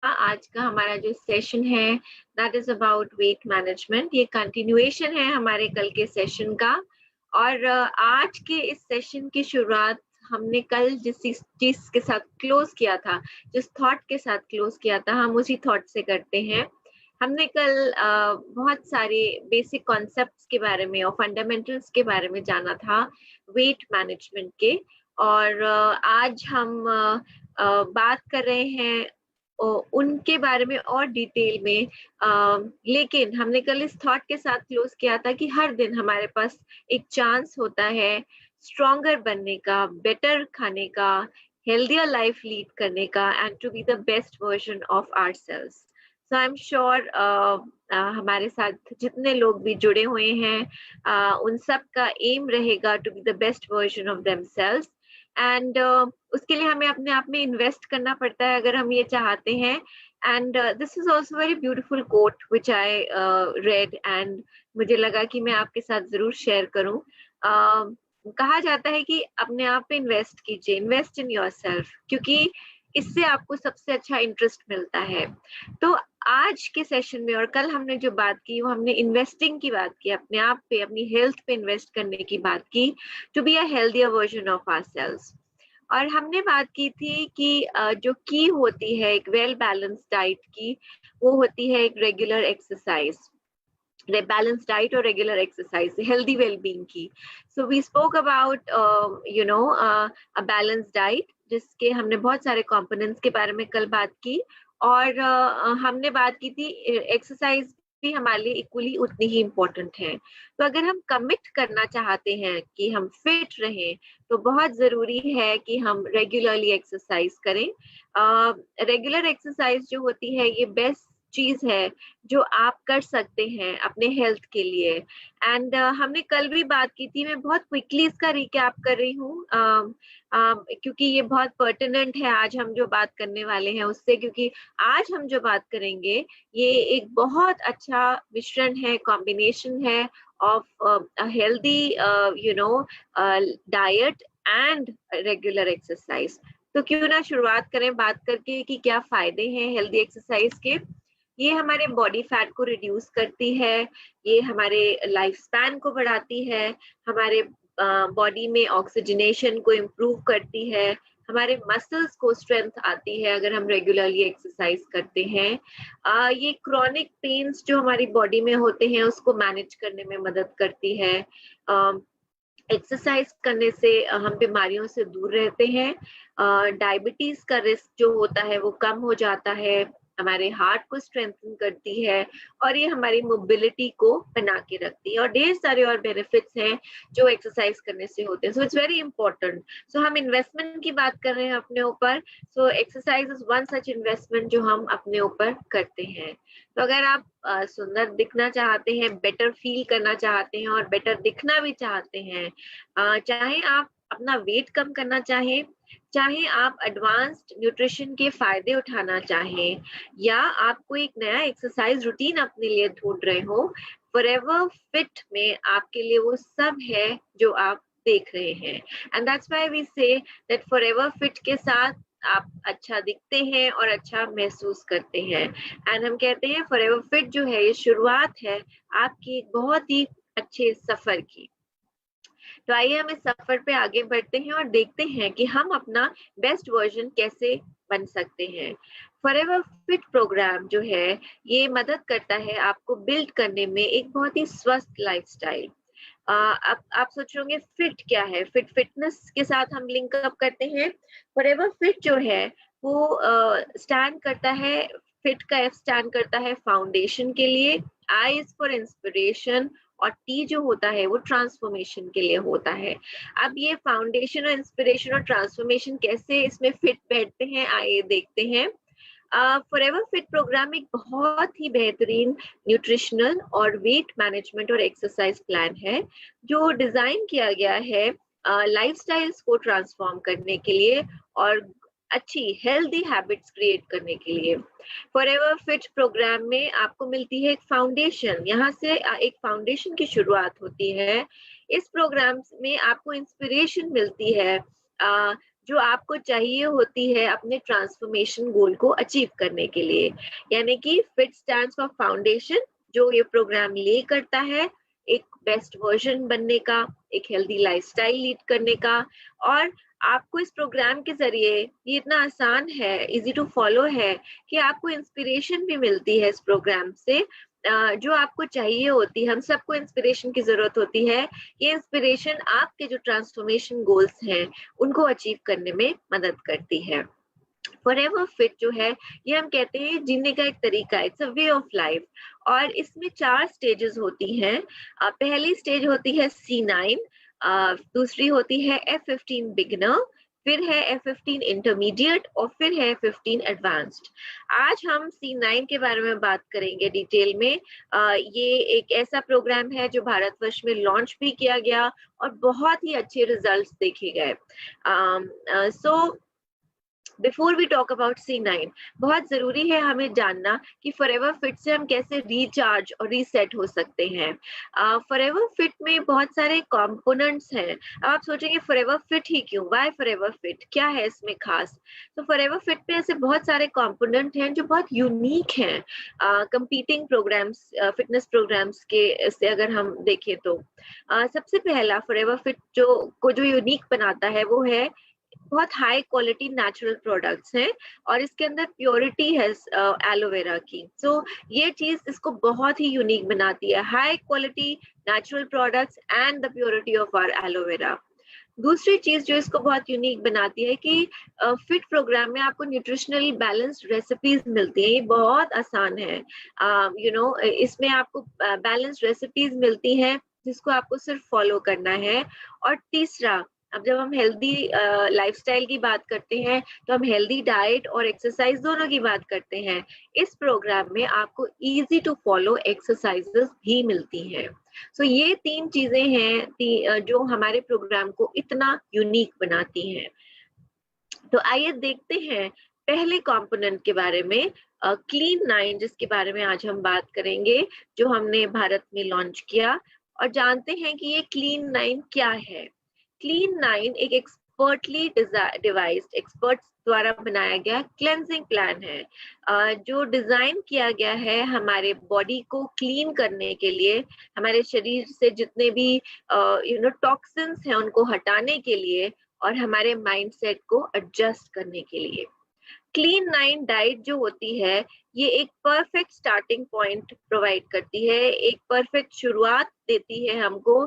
आज का हमारा जो सेशन है that is about weight management. ये कंटिन्यूएशन है हमारे कल के सेशन का। और आज के इस सेशन की शुरुआत हमने कल जिस चीज के साथ क्लोज किया था, जिस थॉट के साथ क्लोज किया था, हम उसी थॉट से करते हैं। हमने कल बहुत सारे बेसिक कॉन्सेप्ट्स के बारे में और फंडामेंटल्स के बारे में जाना था वेट मैनेजमेंट के। और आज हम बात कर रहे हैं उनके बारे में और डिटेल में। लेकिन हमने कल इस थॉट के साथ क्लोज किया था कि हर दिन हमारे पास एक चांस होता है स्ट्रॉन्गर बनने का, बेटर खाने का, हेल्दियर लाइफ लीड करने का and to be the best version of ourselves. So I am sure हमारे साथ जितने लोग भी जुड़े हुए हैं उन सब का एम रहेगा to be the best version of themselves. And उसके लिए हमें अपने आप में इन्वेस्ट करना पड़ता है अगर हम ये चाहते हैं। And this is also very beautiful quote which I read and मुझे लगा कि मैं आपके साथ जरूर शेयर करूं। कहा जाता है कि अपने आप पे इन्वेस्ट कीजिए, इन्वेस्ट इन योरसेल्फ, क्योंकि इससे आपको सबसे अच्छा इंटरेस्ट मिलता है। तो आज के सेशन में और कल हमने जो बात की वो हमने इन्वेस्टिंग की बात की, अपने आप पे, अपनी हेल्थ पे इन्वेस्ट करने की बात की, to be a healthier version of ourselves. और हमने बात की थी कि जो की होती है एक वेल बैलेंस डाइट की, वो होती है एक रेगुलर एक्सरसाइज, बैलेंस डाइट और रेगुलर एक्सरसाइज, हेल्दी वेलबींग की। So we spoke about a balance diet, जिसके हमने बहुत सारे कंपोनेंट्स के बारे में कल बात की। और हमने बात की थी एक्सरसाइज भी हमारे लिए इक्वली उतनी ही इम्पोर्टेंट है। तो अगर हम कमिट करना चाहते हैं कि हम फिट रहें तो बहुत जरूरी है कि हम रेगुलरली एक्सरसाइज करें। रेगुलर एक्सरसाइज जो होती है ये बेस्ट चीज है जो आप कर सकते हैं अपने हेल्थ के लिए। एंड हमने कल भी बात की थी, मैं बहुत क्विकली इसका रिकैप कर रही हूँ क्योंकि ये बहुत पर्टिनेंट है आज हम जो बात करने वाले हैं उससे, क्योंकि आज हम जो बात करेंगे ये एक बहुत अच्छा मिश्रण है, कॉम्बिनेशन है of healthy diet and regular exercise. तो क्यों ना शुरुआत करें बात करके कि क्या फायदे हैं हेल्दी एक्सरसाइज के। ये हमारे बॉडी फैट को रिड्यूस करती है, ये हमारे लाइफ स्पैन को बढ़ाती है, हमारे बॉडी में ऑक्सीजनेशन को इम्प्रूव करती है, हमारे मसल्स को स्ट्रेंथ आती है अगर हम रेगुलरली एक्सरसाइज करते हैं। ये क्रॉनिक पेन्स जो हमारी बॉडी में होते हैं उसको मैनेज करने में मदद करती है। एक्सरसाइज करने से हम बीमारियों से दूर रहते हैं। डायबिटीज का रिस्क जो होता है वो कम हो जाता है, हमारे हार्ट को स्ट्रेंथन करती है और ये हमारी मोबिलिटी को बना के रखती है, और ढेर सारे और बेनिफिट्स हैं जो एक्सरसाइज करने से होते हैं। So it's very important. So हम इन्वेस्टमेंट की बात कर रहे हैं अपने ऊपर। So exercise is one such investment जो हम अपने ऊपर करते हैं। तो अगर आप सुंदर दिखना चाहते हैं, बेटर फील करना चाहते हैं और बेटर दिखना भी चाहते हैं, चाहे आप अपना वेट कम करना चाहें, चाहे आप एडवांस्ड न्यूट्रिशन के फायदे उठाना चाहें, या आपको एक नया एक्सरसाइज रूटीन अपने लिए ढूंढ रहे हो, फॉरएवर फिट में आपके लिए वो सब है जो आप देख रहे हैं। And that's why we say that forever fit के साथ आप अच्छा दिखते हैं और अच्छा महसूस करते हैं। एंड हम कहते हैं फॉरएवर फिट जो है ये शुरुआत है आपकी एक बहुत ही अच्छे सफर की। तो आइए हम इस सफर पे आगे बढ़ते हैं और देखते हैं कि हम अपना बेस्ट वर्जन कैसे बन सकते हैं। फॉरएवर फिट प्रोग्राम जो है ये मदद करता है आपको बिल्ड करने में एक बहुत ही स्वस्थ लाइफस्टाइल। अब आप सोच रहे होंगे फिट क्या है, फिटनेस के साथ हम लिंक अप करते हैं। फॉरएवर फिट जो है वो स्टैंड करता है, फिट का एफ स्टैंड करता है फाउंडेशन के लिए, आई इज फॉर इंस्पिरेशन, और टी जो होता है वो ट्रांसफॉर्मेशन के लिए होता है। अब ये फाउंडेशन और इंस्पिरेशन और ट्रांसफॉर्मेशन कैसे इसमें फिट बैठते हैं आइए देखते हैं। फॉरएवर फिट प्रोग्राम एक बहुत ही बेहतरीन न्यूट्रिशनल और वेट मैनेजमेंट और एक्सरसाइज प्लान है जो डिजाइन किया गया है लाइफस्टाइल्स को ट्रांसफॉर्म करने के लिए और अच्छी हेल्दी हैबिट्स क्रिएट करने के लिए। फॉरएवर फिट प्रोग्राम में आपको मिलती है एक फाउंडेशन, यहाँ से एक फाउंडेशन की शुरुआत होती है। इस प्रोग्राम में आपको इंस्पिरेशन मिलती है जो आपको चाहिए होती है अपने ट्रांसफॉर्मेशन गोल को अचीव करने के लिए। यानी कि फिट स्टैंड्स फॉर फाउंडेशन, जो ये प्रोग्राम ले करता है एक बेस्ट वर्जन बनने का, एक हेल्दी लाइफस्टाइल लीड करने का। और आपको इस प्रोग्राम के जरिए, ये इतना आसान है, इजी टू फॉलो है, कि आपको इंस्पिरेशन भी मिलती है इस प्रोग्राम से, जो आपको चाहिए होती है। हम सबको इंस्पिरेशन की जरूरत होती है। ये इंस्पिरेशन आपके जो ट्रांसफॉर्मेशन गोल्स हैं उनको अचीव करने में मदद करती है। फॉरएवर फिट जो है, ये हम कहते हैं जीने का एक तरीका, it's a way of life. और इसमें 4 स्टेजेस होती हैं। पहली स्टेज होती है C9, दूसरी होती है F15 बिगिनर, फिर है F15 इंटरमीडिएट और फिर है F15 एडवांस्ड। आज हम C9 के बारे में बात करेंगे डिटेल में। ये एक ऐसा प्रोग्राम है जो भारतवर्ष में लॉन्च भी किया गया और बहुत ही अच्छे रिजल्ट्स देखे गए। Before we talk about C9, बहुत जरूरी है हमें जानना कि फॉरएवर फिट से हम कैसे रिचार्ज और रीसेट हो सकते हैं। फॉरएवर फिट में बहुत सारे कंपोनेंट्स हैं। अब आप सोचेंगे फॉरएवर फिट ही क्यों, व्हाई फॉरएवर फिट, क्या है इसमें खास? तो फॉरएवर फिट में ऐसे बहुत सारे कंपोनेंट हैं जो बहुत यूनिक हैं कंपीटिंग प्रोग्राम्स, फिटनेस प्रोग्राम्स के से अगर हम देखें तो। सबसे पहला फॉरएवर फिट जो यूनिक बनाता है वो है बहुत हाई क्वालिटी नेचुरल प्रोडक्ट्स हैं और इसके अंदर प्योरिटी है एलोवेरा की। सो ये चीज इसको बहुत ही यूनिक बनाती है, high quality natural products and the purity of our aloe vera. दूसरी चीज जो इसको बहुत यूनिक बनाती है कि फिट प्रोग्राम में आपको न्यूट्रिशनल बैलेंस्ड रेसिपीज मिलती हैं। ये बहुत आसान है, इसमें आपको बैलेंस्ड रेसिपीज मिलती हैं जिसको आपको सिर्फ फॉलो करना है। और तीसरा, अब जब हम हेल्दी लाइफस्टाइल की बात करते हैं तो हम हेल्दी डाइट और एक्सरसाइज दोनों की बात करते हैं। इस प्रोग्राम में आपको इजी टू फॉलो एक्सरसाइजेस भी मिलती हैं। सो ये 3 चीजें हैं जो हमारे प्रोग्राम को इतना यूनिक बनाती हैं। तो आइए देखते हैं पहले कंपोनेंट के बारे में, क्लीन 9, जिसके बारे में आज हम बात करेंगे, जो हमने भारत में लॉन्च किया। और जानते हैं कि ये क्लीन 9 क्या है। क्लीन 9 एक एक्सपर्टली डिवाइस्ड, एक्सपर्ट्स द्वारा बनाया गया क्लेंजिंग प्लान है, जो डिजाइन किया गया है हमारे बॉडी को क्लीन करने के लिए, हमारे शरीर से जितने भी टॉक्सिन्स हैं उनको हटाने के लिए और हमारे माइंडसेट को एडजस्ट करने के लिए। क्लीन 9 डाइट जो होती है, ये एक परफेक्ट स्टार्टिंग पॉइंट प्रोवाइड करती है, एक परफेक्ट शुरुआत देती है हमको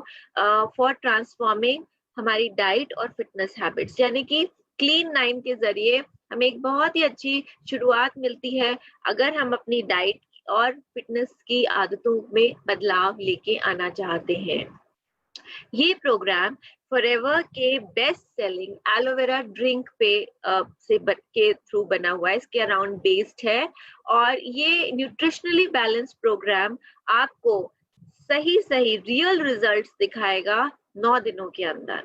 फॉर ट्रांसफॉर्मिंग हमारी डाइट और फिटनेस हैबिट्स। यानी कि क्लीन 9 के जरिए हमें एक बहुत ही अच्छी शुरुआत मिलती है अगर हम अपनी डाइट और फिटनेस की आदतों में बदलाव लेके आना चाहते हैं। ये प्रोग्राम फॉरएवर के बेस्ट सेलिंग एलोवेरा ड्रिंक के थ्रू बना हुआ है, इसके अराउंड बेस्ड है। और ये न्यूट्रिशनली बैलेंस प्रोग्राम आपको सही रियल रिजल्ट्स दिखाएगा 9 दिनों के अंदर,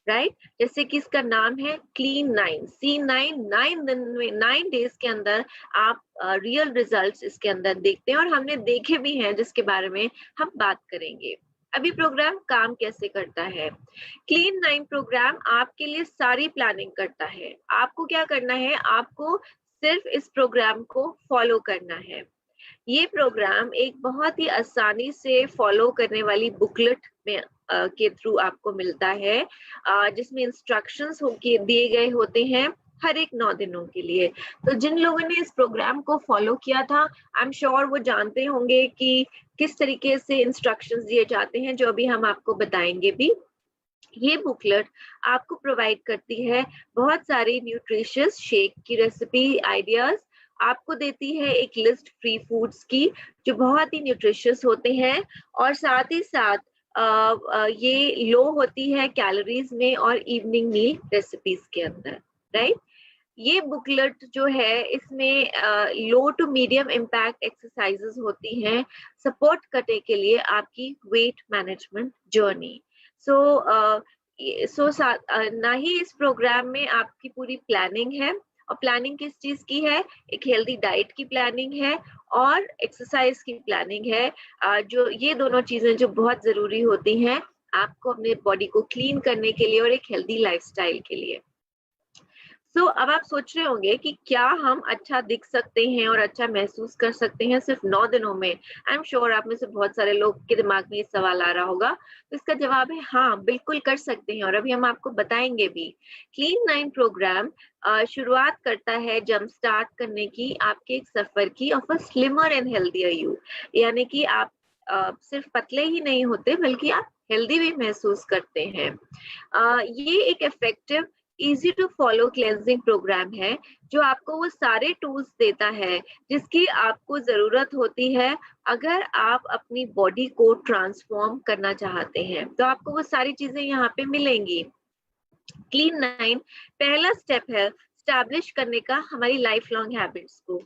राइट? जैसे कि इसका नाम है क्लीन 9, C9, 9 दिन में, 9 डेज के अंदर आप रियल रिजल्ट्स इसके अंदर देखते हैं और हमने देखे भी हैं जिसके बारे में हम बात करेंगे। अभी प्रोग्राम काम कैसे करता है? क्लीन 9 प्रोग्राम आपके लिए सारी प्लानिंग करता है। आपको क्या करना है? आपको सिर्फ इस प्रोग्राम को फॉलो करना है। ये प्रोग्राम एक बहुत ही आसानी से फॉलो करने वाली बुकलेट में के थ्रू आपको मिलता है, जिसमें इंस्ट्रक्शंस दिए गए होते हैं हर एक 9 दिनों के लिए। तो जिन लोगों ने इस प्रोग्राम को फॉलो किया था, आई एम श्योर वो जानते होंगे कि किस तरीके से इंस्ट्रक्शंस दिए जाते हैं, जो अभी हम आपको बताएंगे भी। ये बुकलेट आपको प्रोवाइड करती है बहुत सारी न्यूट्रिशियस शेक की रेसिपी आइडियाज, आपको देती है एक लिस्ट फ्री फूड्स की जो बहुत ही न्यूट्रिशियस होते हैं, और साथ ही साथ ये लो होती है कैलोरीज में और इवनिंग मील रेसिपीज के अंदर, राइट? ये बुकलेट जो है, इसमें लो टू मीडियम इम्पैक्ट एक्सरसाइजेस होती हैं सपोर्ट करने के लिए आपकी वेट मैनेजमेंट जर्नी। ना ही इस प्रोग्राम में आपकी पूरी प्लानिंग है, और प्लानिंग किस चीज की है? एक हेल्दी डाइट की प्लानिंग है और एक्सरसाइज की प्लानिंग है, जो ये दोनों चीजें जो बहुत जरूरी होती हैं आपको अपने बॉडी को क्लीन करने के लिए और एक हेल्दी लाइफस्टाइल के लिए। अब आप सोच रहे होंगे कि क्या हम अच्छा दिख सकते हैं और अच्छा महसूस कर सकते हैं सिर्फ 9 दिनों में? आई एम श्योर आप में से बहुत सारे लोग के दिमाग में ये सवाल आ रहा होगा। तो इसका जवाब है हाँ, बिल्कुल कर सकते हैं और अभी हम आपको बताएंगे भी। क्लीन 9 प्रोग्राम शुरुआत करता है जंप स्टार्ट करने की आपके एक सफर की of a slimmer and healthier you. यानी कि आप सिर्फ पतले ही नहीं होते बल्कि आप हेल्दी भी महसूस करते हैं। ये एक effective easy to follow cleansing program है जो आपको वो सारे टूल्स देता है जिसकी आपको जरूरत होती है अगर आप अपनी बॉडी को ट्रांसफॉर्म करना चाहते हैं। तो आपको वो सारी चीजें यहाँ पे मिलेंगी। क्लीन 9 पहला स्टेप है स्टैब्लिश करने का हमारी लाइफ लॉन्ग हैबिट्स को।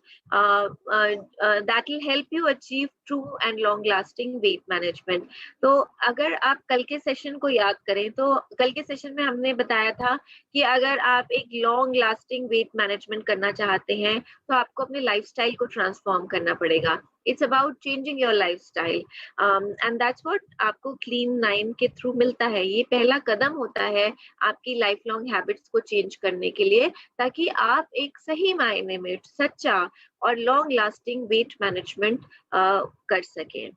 That will help you achieve true and long lasting weight management. तो अगर आप कल के सेशन को याद करें तो कल के सेशन में हमने बताया था कि अगर आप एक लॉन्ग लास्टिंग वेट मैनेजमेंट करना चाहते हैं तो आपको अपने लाइफस्टाइल को ट्रांसफॉर्म करना पड़ेगा। It's about changing your lifestyle and that's what आपको क्लीन 9 के थ्रू मिलता है। ये पहला कदम होता है आपकी लाइफ लॉन्ग हैबिट्स को चेंज करने के लिए, ताकि आप एक सही मायने में सच्चा और लॉन्ग लास्टिंग वेट मैनेजमेंट कर सकें।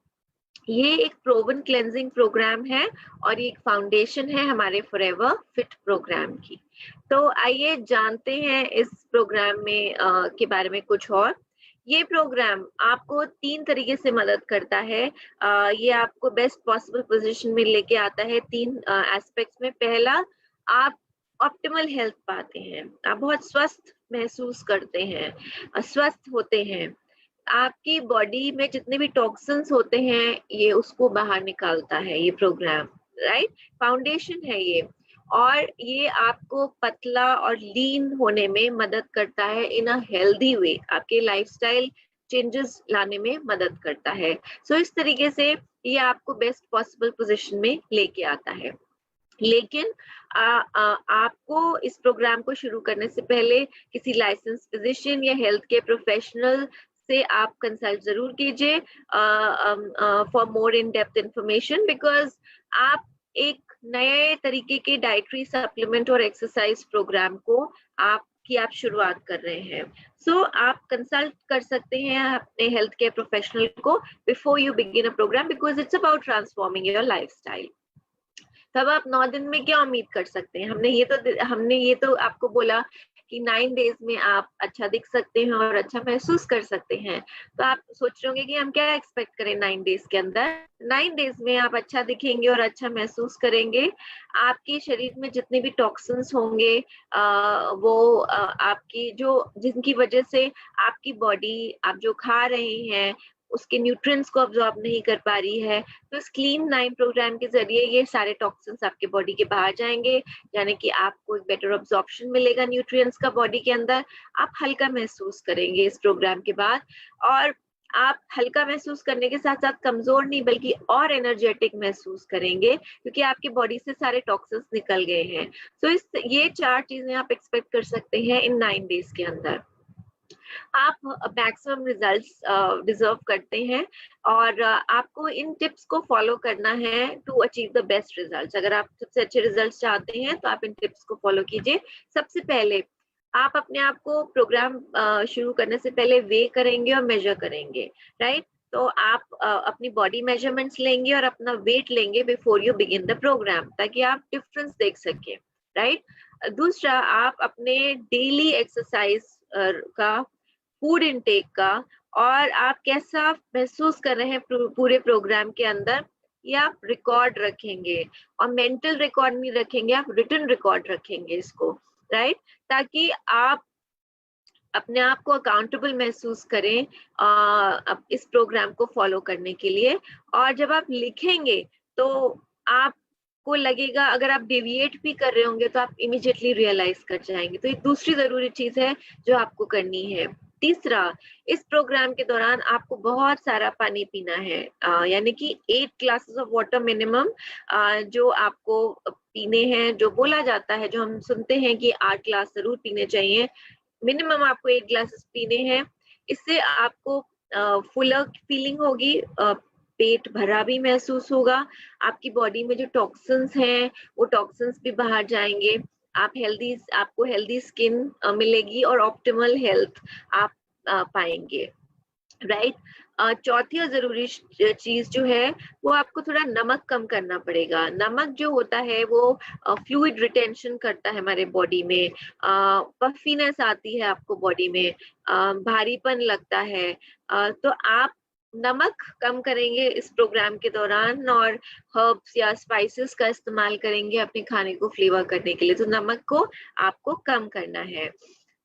ये एक प्रोवन क्लेंजिंग प्रोग्राम है और ये एक फाउंडेशन है हमारे फॉरएवर फिट प्रोग्राम की। तो आइए जानते हैं इस प्रोग्राम में के बारे में कुछ और। ये प्रोग्राम आपको 3 तरीके से मदद करता है। ये आपको बेस्ट पॉसिबल पोजीशन में लेके आता है 3 एस्पेक्ट्स में। पहला, आप ऑप्टिमल हेल्थ पाते हैं, आप बहुत स्वस्थ महसूस करते हैं, स्वस्थ होते हैं। आपकी बॉडी में जितने भी टॉक्सिन्स होते हैं ये उसको बाहर निकालता है ये प्रोग्राम, राइट? फाउंडेशन है ये। और ये आपको पतला और लीन होने में मदद करता है इन अ हेल्दी वे, आपके लाइफस्टाइल चेंजेस लाने में मदद करता है। सो इस तरीके से ये आपको बेस्ट पॉसिबल पोजीशन में लेके आता है। लेकिन आपको इस प्रोग्राम को शुरू करने से पहले किसी लाइसेंस फिजिशियन या हेल्थ केयर प्रोफेशनल से आप कंसल्ट जरूर कीजिए for more in depth information, because आप एक नए तरीके के डाइटरी सप्लीमेंट और एक्सरसाइज प्रोग्राम को आप शुरुआत कर रहे हैं। सो आप कंसल्ट कर सकते हैं अपने हेल्थ केयर प्रोफेशनल को before you begin a program, because it's about transforming your lifestyle. तब आप 9 दिन में क्या उम्मीद कर सकते हैं? हमने ये तो आपको बोला कि 9 डेज में आप अच्छा दिख सकते हैं और अच्छा महसूस कर सकते हैं। तो आप सोच रहे होंगे कि हम क्या एक्सपेक्ट करें 9 डेज के अंदर? 9 डेज में आप अच्छा दिखेंगे और अच्छा महसूस करेंगे। आपके शरीर में जितने भी टॉक्सिन्स होंगे वो आपकी जिनकी वजह से आपकी बॉडी आप जो खा रहे हैं उसके न्यूट्रिएंट्स को अब्सॉर्ब नहीं कर पा रही है, तो इस क्लीन 9 प्रोग्राम के जरिए ये सारे टॉक्सिन्स आपके बॉडी के बाहर जाएंगे, यानी कि आपको एक बेटर अब्सॉर्प्शन मिलेगा न्यूट्रिएंट्स का बॉडी के अंदर। आप हल्का महसूस करेंगे इस प्रोग्राम के बाद, और आप हल्का महसूस करने के साथ साथ कमजोर नहीं बल्कि और एनर्जेटिक महसूस करेंगे, क्योंकि आपकी बॉडी से सारे टॉक्सिन्स निकल गए हैं। तो ये 4 चीजें आप एक्सपेक्ट कर सकते हैं इन 9 डेज के अंदर। आप मैक्सिमम रिजल्ट्स डिजर्व करते हैं और आपको इन टिप्स को फॉलो करना है to achieve the best results. अगर आप सबसे अच्छे रिजल्ट्स चाहते हैं तो आप इन टिप्स को फॉलो कीजिए। सबसे पहले आप अपने आप को प्रोग्राम शुरू करने से पहले वे करेंगे और मेजर करेंगे, राइट? तो आप अपनी बॉडी मेजरमेंट्स लेंगे और अपना वेट लेंगे before you begin the program, ताकि आप डिफरेंस देख सके, राइट? दूसरा, आप अपने डेली एक्सरसाइज का, फूड इनटेक का और आप कैसा महसूस कर रहे हैं पूरे प्रोग्राम के अंदर, ये आप रिकॉर्ड रखेंगे। और मेंटल रिकॉर्ड नहीं रखेंगे, आप रिटन रिकॉर्ड रखेंगे इसको, राइट? ताकि आप अपने आप को अकाउंटेबल महसूस करें इस प्रोग्राम को फॉलो करने के लिए। और जब आप लिखेंगे तो आपको लगेगा, अगर आप डेविएट भी कर रहे होंगे तो आप इमीडिएटली रियलाइज कर जाएंगे। तो ये दूसरी जरूरी चीज है जो आपको करनी है। तीसरा, इस प्रोग्राम के दौरान आपको बहुत सारा पानी पीना है, यानी कि 8 ग्लासेस ऑफ वाटर मिनिमम जो आपको पीने हैं। जो बोला जाता है, जो हम सुनते हैं कि 8 ग्लास जरूर पीने चाहिए, मिनिमम आपको 8 ग्लासेस पीने हैं। इससे आपको फुलर फीलिंग होगी, पेट भरा भी महसूस होगा, आपकी बॉडी में जो टॉक्सिन्स हैं वो टॉक्सिन्स भी बाहर जाएंगे। आपको हेल्दी स्किन मिलेगी और ऑप्टिमल हेल्थ आप पाएंगे, राइट। चौथी और जरूरी चीज जो है वो आपको थोड़ा नमक कम करना पड़ेगा। नमक जो होता है वो फ्लूइड रिटेंशन करता है हमारे बॉडी में, पफीनेस आती है आपको बॉडी में, भारीपन लगता है। तो आप नमक कम करेंगे इस प्रोग्राम के दौरान और हर्ब्स या स्पाइसेस का इस्तेमाल करेंगे अपने खाने को फ्लेवर करने के लिए, तो नमक को आपको कम करना है।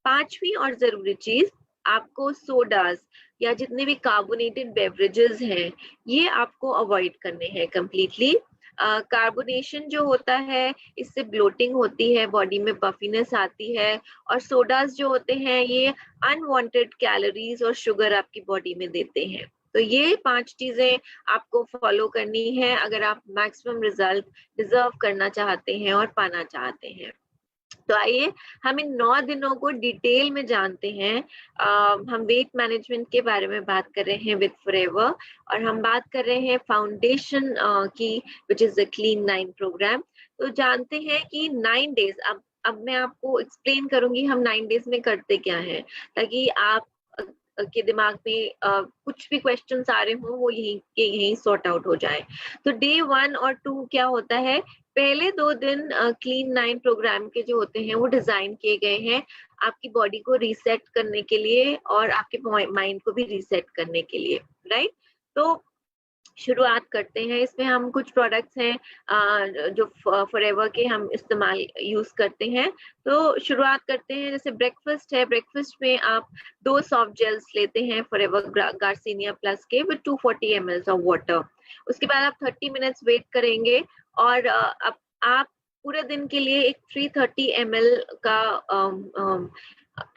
पांचवी और जरूरी चीज, आपको सोडास या जितने भी कार्बोनेटेड बेवरेजेस हैं ये आपको अवॉइड करने हैं कम्प्लीटली। कार्बोनेशन जो होता है इससे ब्लोटिंग होती है, बॉडी में पफीनेस आती है, और सोडास जो होते हैं ये अनवांटेड कैलोरीज और शुगर आपकी बॉडी में देते हैं। तो ये 5 चीजें आपको फॉलो करनी है अगर आप मैक्सिमम रिजल्ट डिजर्व करना चाहते हैं और पाना चाहते हैं। तो आइए हम इन 9 दिनों को डिटेल में जानते हैं। हम वेट मैनेजमेंट के बारे में बात कर रहे हैं विद फॉरएवर, और हम बात कर रहे हैं फाउंडेशन की, which is the clean 9 program. तो जानते हैं कि 9 डेज, अब मैं आपको एक्सप्लेन करूंगी हम 9 डेज में करते क्या है, ताकि आप के दिमाग में कुछ भी क्वेश्चंस आ रहे हो वो यहीं सॉर्ट आउट हो जाए। तो डे 1 और 2 क्या होता है, पहले 2 दिन क्लीन 9 प्रोग्राम के जो होते हैं वो डिजाइन किए गए हैं आपकी बॉडी को रीसेट करने के लिए और आपके माइंड को भी रीसेट करने के लिए, राइट। तो शुरुआत करते हैं। इसमें हम कुछ प्रोडक्ट्स हैं जो फॉरएवर के हम इस्तेमाल यूज करते हैं। तो शुरुआत करते हैं, जैसे ब्रेकफास्ट है, ब्रेकफास्ट में आप 2 सॉफ्ट जेल्स लेते हैं फॉरएवर गार्सिनिया प्लस के विद 240 ml ऑफ वाटर। उसके बाद आप 30 मिनट्स वेट करेंगे और अब आप पूरे दिन के लिए एक 330 ml का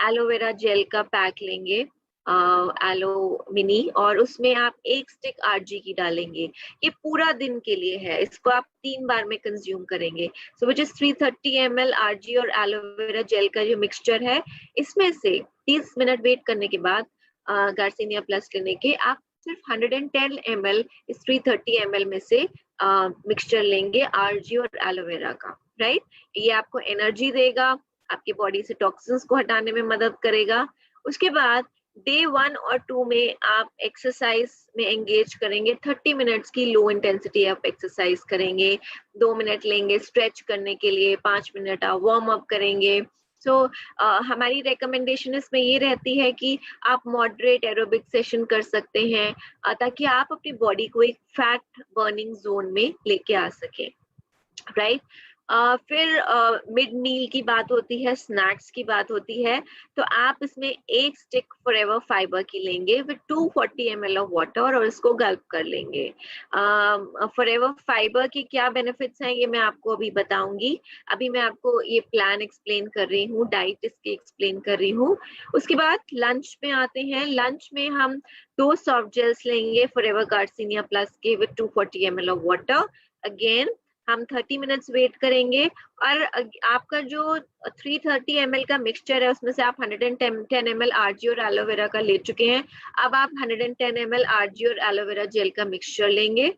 एलोवेरा जेल का पैक लेंगे, एलो मिनी, और उसमें आप 1 स्टिक आरजी की डालेंगे। ये पूरा दिन के लिए है, इसको आप 3 बार में कंज्यूम करेंगे। सो विच इज 330 ml आरजी और एलोवेरा जेल का जो मिक्सचर है, इसमें से 30 मिनट वेट करने के बाद गार्सिनिया प्लस लेने के आप सिर्फ 110 ml इस 330 ml में से मिक्सचर लेंगे आरजी और एलोवेरा का, राइट। ये आपको एनर्जी देगा, आपकी बॉडी से टॉक्सिन्स को हटाने में मदद करेगा। उसके बाद डे 1 और 2 में आप एक्सरसाइज में एंगेज करेंगे। 30 मिनट्स की लो इंटेंसिटी आप एक्सरसाइज करेंगे, 2 मिनट लेंगे स्ट्रेच करने के लिए, 5 मिनट आप वार्म अप करेंगे। सो हमारी रिकमेंडेशन इसमें ये रहती है कि आप मॉडरेट एरोबिक सेशन कर सकते हैं ताकि आप अपनी बॉडी को एक फैट बर्निंग जोन में लेके आ सके, राइट। फिर मिड मील की बात होती है, स्नैक्स की बात होती है। तो आप इसमें 1 स्टिक फॉरएवर फाइबर की लेंगे विद 240 ml ऑफ वाटर और इसको गल्प कर लेंगे। फॉरएवर फाइबर की क्या बेनिफिट्स हैं ये मैं आपको अभी बताऊंगी। अभी मैं आपको ये प्लान एक्सप्लेन कर रही हूँ, डाइट इसकी एक्सप्लेन कर रही हूँ। उसके बाद लंच में आते हैं। लंच में हम 2 सॉफ्ट जेल्स लेंगे फॉरएवर गार्सिनिया प्लस के with 240 ml of water. Again हम 30 मिनट्स वेट करेंगे और आपका जो 330 ml का मिक्सचर है उसमें से आप 110 ml आरजी और एलोवेरा का ले चुके हैं। अब आप 110 ml आरजी और एलोवेरा जेल का मिक्सचर लेंगे।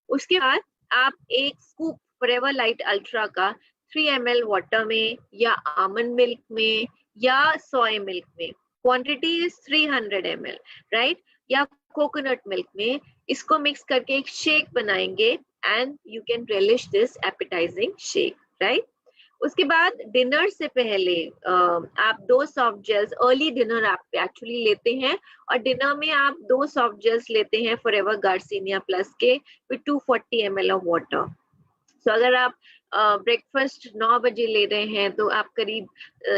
उसके बाद आप 1 स्कूप फॉरएवर लाइट अल्ट्रा का 3 ml वाटर में या आमंड मिल्क में या सोया मिल्क में, क्वांटिटी इज 300 ml, राइट, या कोकोनट मिल्क में, इसको मिक्स करके एक शेक बनाएंगे and you can relish this appetizing shake, right? उसके बाद डिनर से पहले आप 2 सॉफ्ट जेल्स, अर्ली डिनर आप एक्चुअली लेते हैं और डिनर में आप 2 सॉफ्ट जेल्स लेते हैं फॉरएवर गार्सिनिया प्लस के विद 240 ml ऑफ वाटर। सो अगर आप ब्रेकफास्ट 9 बजे ले रहे हैं तो आप करीब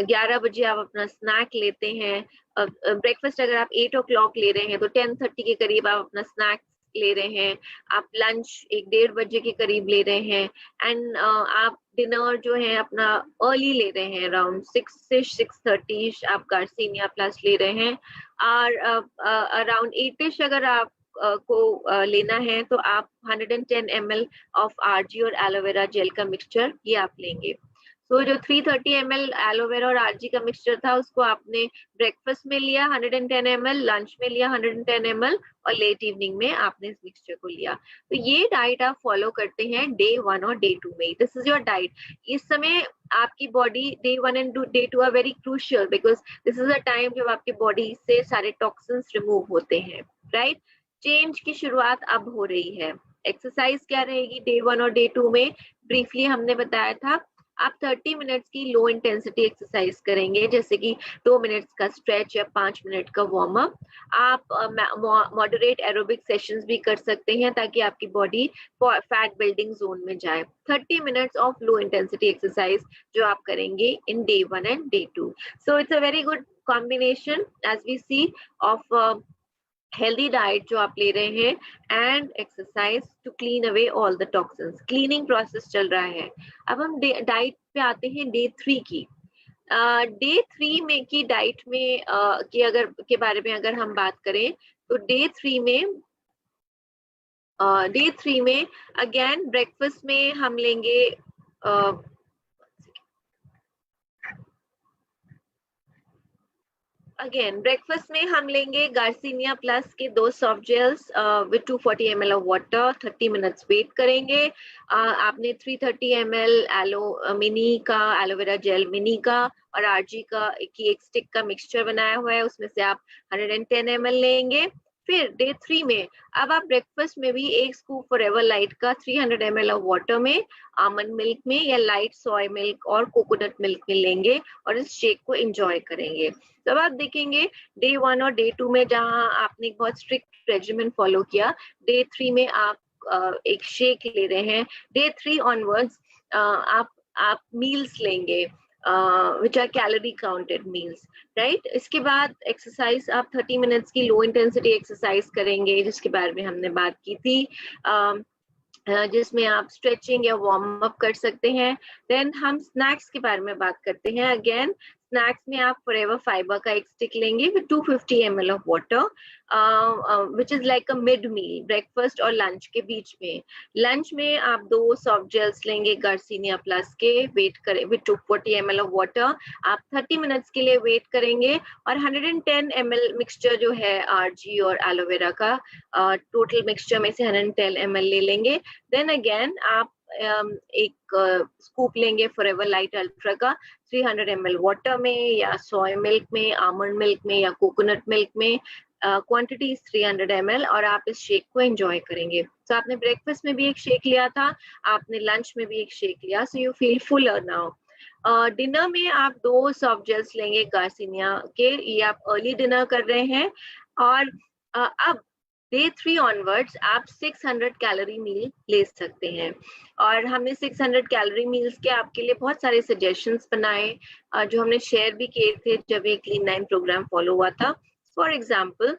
11 बजे आप अपना स्नैक लेते हैं। ब्रेकफास्ट अगर आप 8 o'clock ले रहे हैं तो 10:30 के करीब आप अपना स्नैक ले रहे हैं। आप लंच 1-1:30 बजे के करीब ले रहे हैं एंड आप डिनर जो है अपना अर्ली ले रहे हैं, अराउंड 6 से 6:30 आप गार्सिनिया प्लस ले रहे हैं। और अराउंड 8ish अगर आप को लेना है तो आप 110 ml ऑफ आरजी और एलोवेरा जेल का मिक्सचर ये आप लेंगे। सो जो 330 ml एलोवेरा और आरजी का मिक्सचर था उसको आपने ब्रेकफास्ट में लिया 110 ml, लंच में लिया 110 ml और लेट इवनिंग में आपने इस मिक्सचर को लिया। तो ये डाइट आप फॉलो करते हैं डे 1 और डे 2 में। This is your diet. इस समय आपकी body day 1 and day 2 are very crucial because this is a time जब आपकी बॉडी से सारे टॉक्सिन्स रिमूव होते हैं, राइट। चेंज की शुरुआत अब हो रही है। एक्सरसाइज क्या रहेगी डे 1 और डे 2 में? ब्रीफली हमने बताया था, आप 30 मिनट्स की लो इंटेंसिटी एक्सरसाइज करेंगे, जैसे कि 2 मिनट्स का स्ट्रेच या 5 मिनट का वार्म अप। आप मॉडरेट एरोबिक सेशंस भी कर सकते हैं ताकि आपकी बॉडी फैट बिल्डिंग जोन में जाए। 30 minutes of low intensity exercise जो आप करेंगे in day 1 and day 2। So it's a very good combination as we see of healthy diet जो आप ले रहे हैं and exercise to clean away all the toxins. Cleaning process चल रहा है। अब हम डाइट पे आते हैं डे 3 की। डे 3 में की डाइट में के बारे में अगर हम बात करें तो डे 3 में अगेन ब्रेकफास्ट में हम लेंगे ब्रेकफास्ट में हम लेंगे गार्सिनिया प्लस के 2 soft gels with 240 ml of water. 30 minutes wait करेंगे। आपने 330 ml मिनी का एलोवेरा जेल मिनी का और आरजी का की एक स्टिक का मिक्सचर बनाया हुआ है, उसमें से आप 110 ml लेंगे। फिर डे 3 में अब आप ब्रेकफास्ट में भी एक स्कूप फॉरएवर लाइट का 300 ml ऑफ वाटर में, आमंड मिल्क में या लाइट सोया मिल्क और कोकोनट मिल्क में लेंगे और इस शेक को एंजॉय करेंगे। तब आप देखेंगे डे 1 और डे 2 में जहां आपने एक बहुत स्ट्रिक्ट रेजिमेंट फॉलो किया, डे 3 में आप एक शेक ले रहे हैं। डे 3 ऑनवर्ड्स आप मील्स लेंगे which are calorie counted meals, right? इसके बाद एक्सरसाइज आप 30 मिनट्स की लो इंटेंसिटी एक्सरसाइज करेंगे जिसके बारे में हमने बात की थी, जिसमें आप स्ट्रेचिंग या वार्म अप कर सकते हैं। देन हम स्नैक्स के बारे में बात करते हैं। अगेन स्नैक्स में आप फॉरएवर फाइबर का एक स्टिक लेंगे with 250 ml of water which is like a mid meal, breakfast और लंच के बीच में। लंच में आप 2 सॉफ्ट जेल्स लेंगे गार्सिनिया प्लस के, वेट करें विद 240 ml ऑफ वाटर। आप 30 मिनट्स के लिए वेट करेंगे और 110 ml मिक्सचर जो है आरजी और एलोवेरा का, टोटल मिक्सचर में से 110 ml ले लेंगे। देन अगेन आप एक स्कूप लेंगे फॉरएवर लाइट अल्ट्रा का 300 ml वाटर में या सोया मिल्क में, आमंड मिल्क में या कोकोनट मिल्क में। क्वांटिटी 300 ml और आप इस शेक को एंजॉय करेंगे। तो आपने ब्रेकफास्ट में भी एक शेक लिया था, आपने लंच में भी एक शेक लिया, so you feel Fuller now. Dinner में आप 2 सॉफ्ट जेल्स लेंगे गार्सिनिया के, ये आप अर्ली डिनर कर रहे हैं। और अब डे 3 ऑनवर्ड्स आप 600 कैलोरी मील ले सकते हैं। और हमने 600 कैलोरी मील्स के आपके लिए बहुत सारे सजेशंस बनाए जो हमने शेयर भी किए थे जब ये क्लीन 9 प्रोग्राम फॉलो हुआ था। फॉर एग्जाम्पल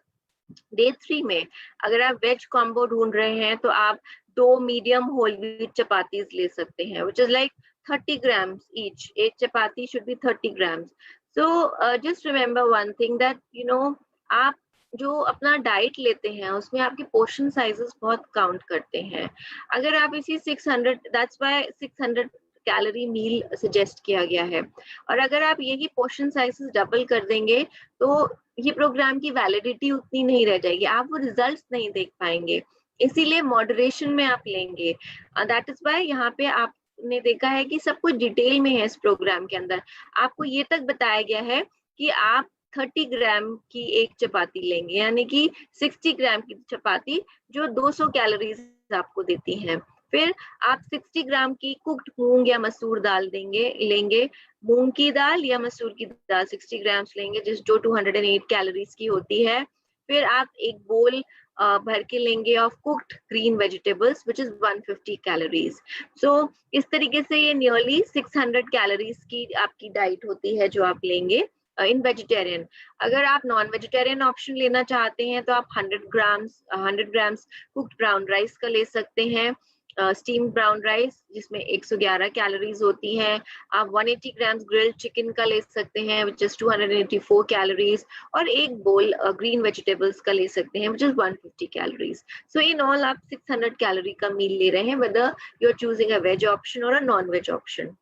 डे 3 में अगर आप वेज कॉम्बो ढूंढ रहे हैं तो आप 2 मीडियम होल व्हीट चपातीज ले सकते हैं which is like 30 grams each. एक चपाती should be 30 grams. So just remember one thing that you know आप जो अपना डाइट लेते हैं उसमें आपके पोर्शन साइजेस बहुत काउंट करते हैं। अगर आप इसी 600, that's why 600 calorie meal suggest किया गया है। और अगर आप यही पोर्शन साइजेस डबल कर देंगे तो ये प्रोग्राम की वैलिडिटी उतनी नहीं रह जाएगी, आप वो रिजल्ट्स नहीं देख पाएंगे। इसीलिए मॉडरेशन में आप लेंगे। दैट इज व्हाई यहाँ पे आपने देखा है कि सब कुछ डिटेल में है इस प्रोग्राम के अंदर। आपको ये तक बताया गया है कि आप 30 ग्राम की एक चपाती लेंगे, यानी कि 60 ग्राम की चपाती जो 200 कैलोरीज आपको देती हैं। फिर आप 60 ग्राम की कुक्ड मूंग या मसूर दाल लेंगे। मूंग की दाल या मसूर की दाल 60 ग्राम्स लेंगे जो 208 कैलोरीज की होती है। फिर आप एक बोल भर के लेंगे of cooked green vegetables which is 150 calories. So इस तरीके से ये नियरली 600 कैलोरीज की आपकी डाइट होती है जो आप लेंगे इन वेजिटेरियन। अगर आप नॉन वेजिटेरियन ऑप्शन लेना चाहते हैं तो आप 100 ग्राम्स कुक्ड ब्राउन राइस का ले सकते हैं, स्टीम ब्राउन राइस जिसमें 111 कैलोरीज होती हैं। आप 180 ग्राम्स ग्रिल्ड चिकन का ले सकते हैं विच इज 284 कैलोरीज, और एक बोल ग्रीन वेजिटेबल्स का ले सकते हैं which is 150 calories. So in all आप 600 कैलोरी का मील ले रहे हैं, whether you are choosing a veg option और a non veg option.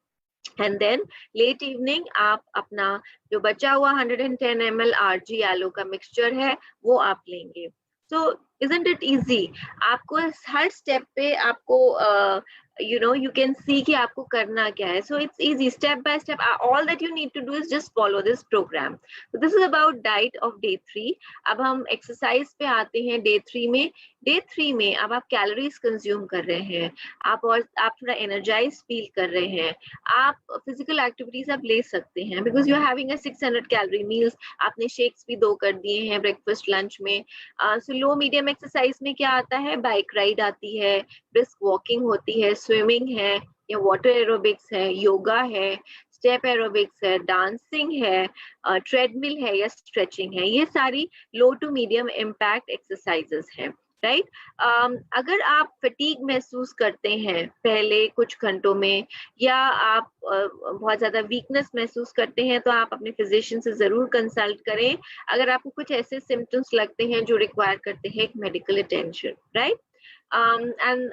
And then late evening आप अपना जो बचा हुआ 110 ml RG एलो का मिक्सचर है वो आप लेंगे. सो isn't it easy? आपको हर स्टेप पे आपको you can see कि आपको करना क्या है. So it's easy, step by step. All that you need to do is just follow this program. So this is about diet of day 3. अब हम एक्सरसाइज पे आते हैं डे 3 में. डे 3 में अब आप कैलोरीज कंज्यूम कर रहे हैं, आप थोड़ा एनर्जाइज फील कर रहे हैं, आप फिजिकल एक्टिविटीज आप ले सकते हैं because you are having a 600 calorie meals. आपने शेक्स भी 2 कर दिए हैं ब्रेकफास्ट लंच में. सो लो मीडियम एक्सरसाइज में क्या आता है? बाइक राइड आती है, ब्रिस्क वॉकिंग होती है, स्विमिंग है या वाटर एरोबिक्स है, योगा है, स्टेप एरोबिक्स है, डांसिंग है, ट्रेडमिल है या स्ट्रेचिंग है. ये सारी लो टू मीडियम इम्पैक्ट एक्सरसाइजेस हैं. राइट अगर आप फटीग महसूस करते हैं पहले कुछ घंटों में या आप बहुत ज्यादा वीकनेस महसूस करते हैं तो आप अपने फिजिशियन से जरूर कंसल्ट करें अगर आपको कुछ ऐसे सिम्टम्स लगते हैं जो रिक्वायर करते हैं एक medical attention. Right and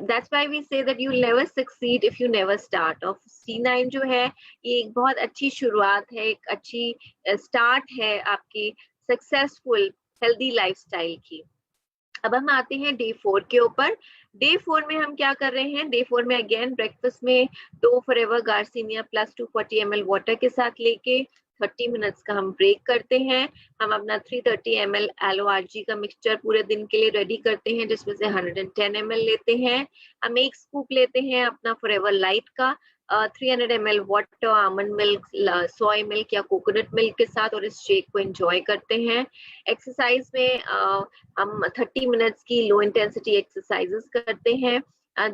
that's why we say that you'll never succeed if you never start. और C9 जो है ये एक बहुत अच्छी शुरुआत है, एक अच्छी स्टार्ट है आपकी सक्सेसफुल हेल्दी लाइफस्टाइल की. अब हम आते हैं डे 4 के ऊपर. डे 4 में हम क्या कर रहे हैं? डे 4 में अगेन ब्रेकफास्ट में 2 forever garcinia plus 240 ml water के साथ लेके 30 मिनट्स का हम ब्रेक करते हैं. हम अपना 330 ml एलो आरजी का मिक्सचर पूरे दिन के लिए रेडी करते हैं जिसमें से 110 ml लेते हैं. हम 1 स्कूप लेते हैं अपना फॉरएवर लाइट का 300 ml water, almond milk, soya milk या कोकोनट मिल्क के साथ और इस शेक को एंजॉय करते हैं. एक्सरसाइज में हम 30 मिनट्स की लो इंटेंसिटी एक्सरसाइजेस करते हैं.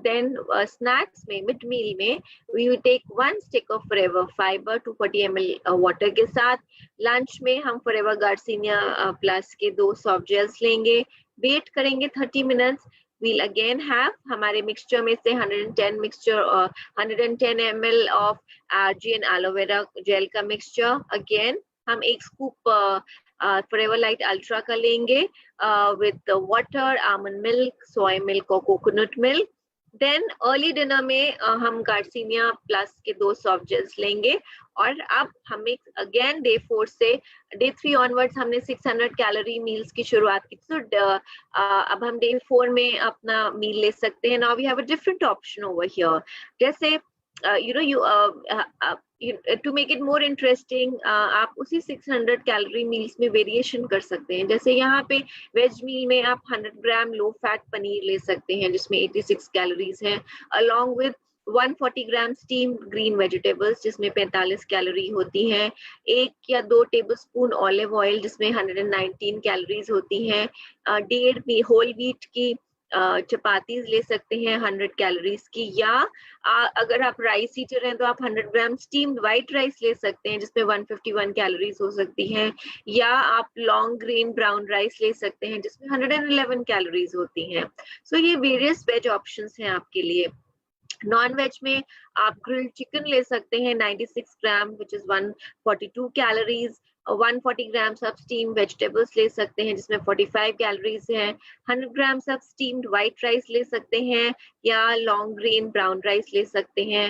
Then snacks में मिड मील में we will take 1 stick of forever fiber 240 ml water के साथ. लंच में हम forever garcinia प्लस के 2 सॉफ्ट जेल्स लेंगे. वेट करेंगे 30 मिनट्स. we'll again have हमारे मिक्सचर में से 110 mixture 110 ml of RG and aloe vera gel का मिक्सचर. अगेन हम 1 स्कूप Forever Light Ultra का लेंगे with water, almond milk, soy milk और coconut milk. Then early dinner में हम गार्सिनिया प्लस के 2 सॉफ्ट जेल्स लेंगे. और अब हमें अगेन डे 4 से डे 3 ऑनवर्ड्स हमने 600 कैलोरी मील्स की शुरुआत की. तो अब हम डे 4 में अपना मील ले सकते हैं. Now we have a different option over here. जैसे to make it more interesting आप उसी 600 कैलोरी मील्स में वेरिएशन कर सकते हैं. जैसे यहाँ पे वेज मील में आप 100 ग्राम लो फैट पनीर ले सकते हैं जिसमें 86 कैलोरीज हैं, along with 140 gram steamed green vegetables जिसमें 45 कैलोरी होती हैं, 1 या 2 टेबलस्पून ऑलिव ऑयल जिसमें 119 कैलोरीज होती हैं, 1.5 होल व्हीट की चपातीज ले सकते हैं 100 कैलोरीज की, या अगर आप राइस ईटर हैं तो आप 100 ग्राम स्टीम्ड वाइट राइस ले सकते हैं जिसमें 151 कैलोरीज हो सकती हैं, या आप लॉन्ग ग्रेन ब्राउन राइस ले सकते हैं जिसमें 111 कैलोरीज होती हैं. सो ये वेरियस वेज ऑप्शंस हैं आपके लिए. नॉन वेज में आप ग्रिल्ड चिकन ले सकते हैं 96 grams which is 142 calories. 140 grams of steam vegetables ले सकते हैं जिसमें 45 कैलोरीज हैं. 100 grams of steamed white rice ले सकते हैं या लॉन्ग ग्रेन ब्राउन राइस ले सकते हैं.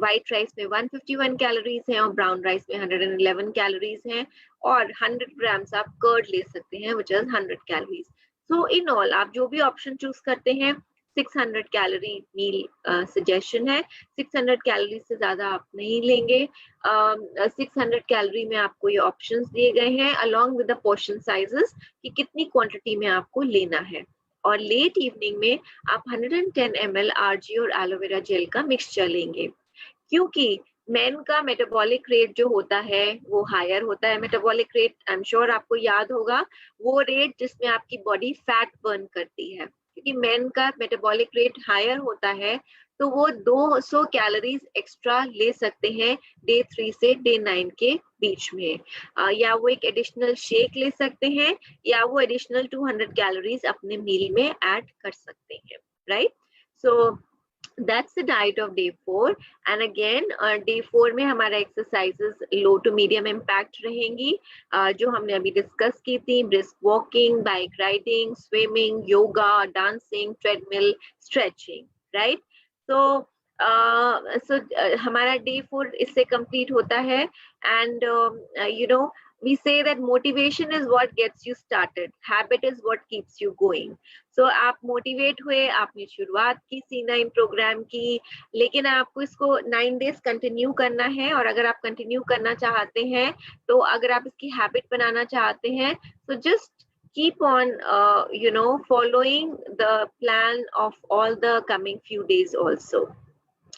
वाइट राइस में 151 कैलोरीज हैं और ब्राउन राइस में 111 कैलोरीज हैं. और 100 ग्राम्स आप कर्ड ले सकते हैं which is 100 calories. So in all आप जो भी ऑप्शन चूज करते हैं 600 कैलोरी मील सजेशन है. 600 कैलोरी से ज्यादा आप नहीं लेंगे. 600 कैलोरी में आपको ये ऑप्शंस दिए गए हैं along with the portion sizes कि कितनी क्वांटिटी में आपको लेना है. और लेट इवनिंग में आप 110 ml RG और एलोवेरा जेल का मिक्सचर लेंगे क्योंकि मेन का मेटाबॉलिक रेट जो होता है वो हायर होता है. Metabolic rate I am sure आपको याद होगा, वो रेट जिसमें आपकी बॉडी फैट बर्न करती है. क्योंकि मेन का मेटाबॉलिक रेट हायर होता है तो वो 200 कैलोरीज एक्स्ट्रा ले सकते हैं डे 3 से डे 9 के बीच में. या वो एक एडिशनल शेक ले सकते हैं या वो एडिशनल 200 कैलोरीज अपने मील में ऐड कर सकते हैं. Right. So that's the diet of day 4. and again day 4 में हमारा exercises low to medium impact रहेंगी जो हमने अभी डिस्कस की थी. brisk walking, bike riding, swimming, yoga, dancing, treadmill, stretching. right. so सो हमारा डे 4 इससे कंप्लीट होता है and you know we say that motivation is what gets you started, habit is what keeps you going. So आप motivate हुए, आपने शुरुआत की C9 programme की, लेकिन आपको इसको 9 डेज कंटिन्यू करना है, और अगर आप कंटिन्यू करना चाहते हैं, तो अगर आप इसकी हैबिट बनाना चाहते हैं, तो just keep on following the plan of all the coming few days also.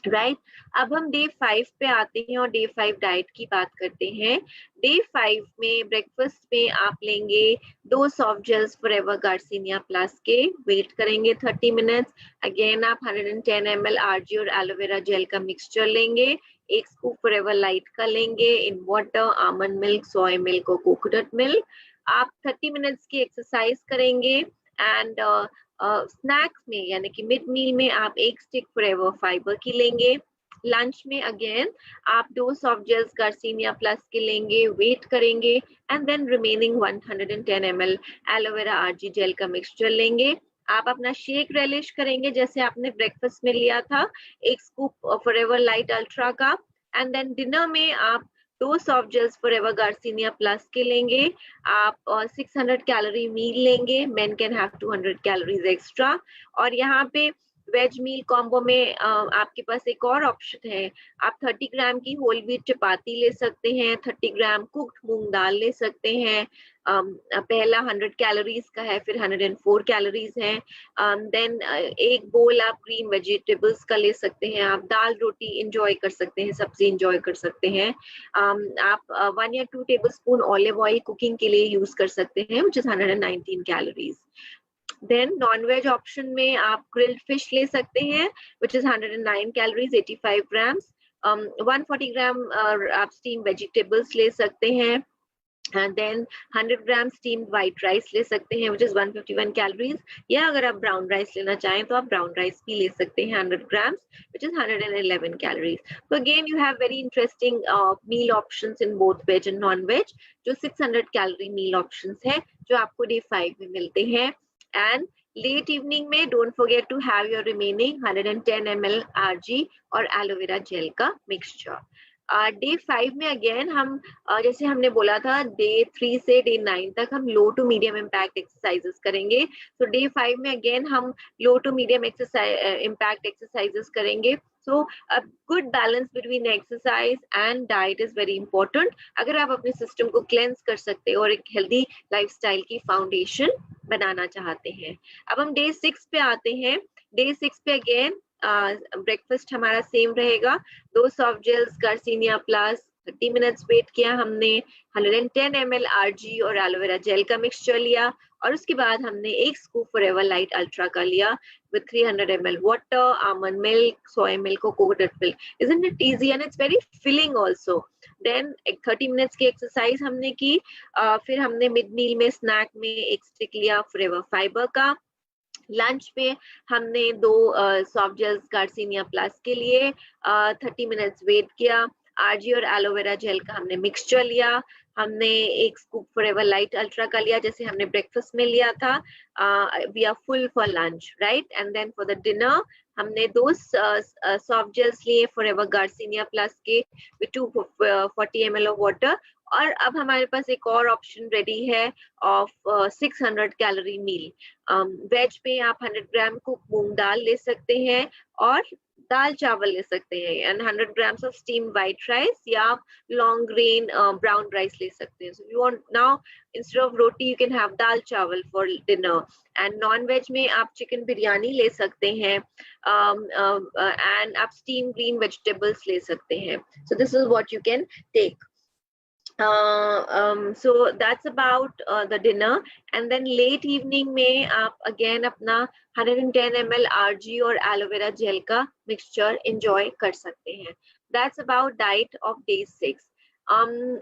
Right अब हम डे 5 पे आते हैं और डे 5 डाइट की बात करते हैं। डे 5 में ब्रेकफास्ट में आप लेंगे 2 soft gels forever garcinia plus के, वेट करेंगे 30 मिनट्स। अगेन आप 110 ml आरजी और एलोवेरा जेल का मिक्सचर लेंगे, 1 स्कूप फॉरएवर लाइट का लेंगे in water, almond milk, soya milk और कोकोनट मिल्क। आप 30 मिनट्स की एक्सरसाइज करेंगे एंड स्नैक्स में यानी कि मिड मील में आप 1 स्टिक फॉरएवर फाइबर की लेंगे। लंच में अगेन आप 2 सॉफ्ट जेल्स गार्सिनिया प्लस के लेंगे, वेट करेंगे and then remaining 110 ml aloe vera RG gel का मिक्सचर लेंगे। आप अपना शेक रेलिश करेंगे जैसे आपने ब्रेकफास्ट में लिया था, 1 स्कूप फॉरएवर लाइट अल्ट्रा का, एंड देन डिनर में आप 2 soft gels forever garcinia plus के लेंगे। आप 600 कैलोरी मील लेंगे, men can have 200 calories extra. और यहाँ पे वेज मील कॉम्बो में आपके पास एक और ऑप्शन है, आप 30 ग्राम की होल व्हीट चपाती ले सकते हैं, 30 ग्राम कुक्ड मूंग दाल ले सकते हैं। पहला 100 कैलोरीज का है, फिर 104 कैलोरीज है। देन एक बोल आप ग्रीन वेजिटेबल्स का ले सकते हैं, आप दाल रोटी इंजॉय कर सकते हैं, सब्जी इंजॉय कर सकते हैं। आप 1 या 2 टेबलस्पून ऑलिव ऑयल कुकिंग के लिए यूज कर सकते हैं, which is 119 calories. Then non veg option में आप ग्रिल्ड फिश ले सकते हैं, which is 109 कैलोरीज, 85 ग्राम्स। 140 ग्राम आप स्टीम वेजिटेबल्स ले सकते हैं। and then 100 gram steamed white rice ले सकते हैं, which is 151 कैलोरीज। या अगर आप ब्राउन राइस लेना चाहें तो आप ब्राउन राइस भी ले सकते हैं 100 grams, which is 111 calories. So again you have very interesting meal options in both veg and non-veg, जो 600 कैलोरी मील ऑप्शंस है जो आपको डे 5 में मिलते हैं। एंड लेट इवनिंग में don't forget to have your remaining 110 ml RG और aloe vera gel का मिक्सचर। डे 5 में अगेन हम जैसे हमने बोला था डे 3 से डे 9 तक हम low to medium impact exercises करेंगे, तो डे 5 में अगेन हम low to medium impact exercises करेंगे। So a good balance between exercise and diet is very important अगर आप अपने सिस्टम को क्लेंस कर सकते हो और एक हेल्दी लाइफस्टाइल की फाउंडेशन बनाना चाहते हैं। अब हम डे 6 पे आते हैं। डे 6 पे अगेन ब्रेकफास्ट हमारा सेम रहेगा, 2 soft gels Garcinia Plus, 30 minutes wait किया हमने, 110 ml आरजी और एलोवेरा जेल का मिक्सचर लिया, और उसके बाद हमने 1 स्कूप फॉरएवर लाइट अल्ट्रा का लिया with 300 ml water, almond milk, soy milk or coconut milk. Isn't it easy and it's very filling also. Then 30 minutes की एक्सरसाइज हमने की, फिर हमने मिड मील में स्नैक में 1 स्टिक लिया फॉरएवर फाइबर का। लंच में हमने 2 सॉफ्ट जेल्स गार्सिनिया प्लस के लिए 30 मिनट्स वेट किया, आरजी और एलोवेरा जेल का हमने मिक्सचर लिया, हमने 1 स्कूप फॉरएवर लाइट अल्ट्रा का लिया जैसे हमने ब्रेकफास्ट में लिया था। We are full for lunch, right. And then for the dinner हमने 2 सॉफ्ट जेल्स लिए फॉरएवर गार्सिनिया प्लस के विद 240 ml ऑफ वाटर, और अब हमारे पास एक और ऑप्शन रेडी है ऑफ 600 कैलोरी मील। वेज में आप 100 ग्राम कुक मूंग दाल ले सकते हैं और दाल चावल ले सकते हैं, and 100 grams of steam white rice या लॉन्ग ग्रेन ब्राउन राइस ले सकते हैं। So you want now instead of roti you can have dal chawal for dinner. And non veg में आप चिकन बिरयानी ले सकते हैं, एंड आप स्टीम ग्रीन वेजिटेबल्स ले सकते हैं। So this is what you can take. So that's about the dinner, and then late evening में आप again अपना 110 ml RG और एलोवेरा जेल का मिक्सचर enjoy कर सकते हैं। That's about diet of day 6.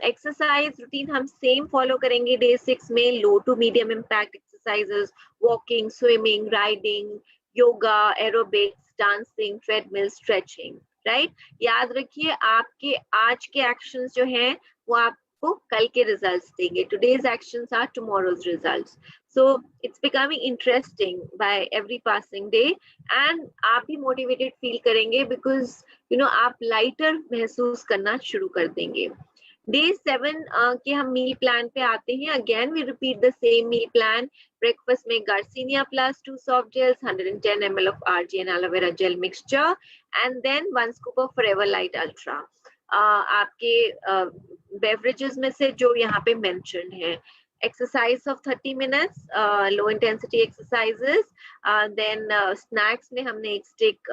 Exercise routine हम सेम फॉलो करेंगे डे 6 में, low to medium impact exercises, walking, swimming, riding, yoga, aerobics, dancing, treadmill, stretching, right. याद रखिए आपके आज के एक्शंस जो हैं वो आपको आपको कल के रिजल्ट्स देंगे. Today's actions are tomorrow's results. So it's becoming interesting by every passing day and आप भी मोटिवेटेड फील करेंगे बिकॉज यू नो आप लाइटर महसूस करना शुरू कर देंगे. डे 7 के हम मील प्लान पे आते हैं. Again we repeat the same meal plan. Breakfast में garcinia plus 2 soft gels, 110 ml of RG and aloe vera gel mixture, and then 1 scoop of Forever Light Ultra. आपके बेवरेजेस में से जो यहाँ पे मेंशन है. Exercise of 30 minutes, low intensity exercises. Then snacks में हमने एक stick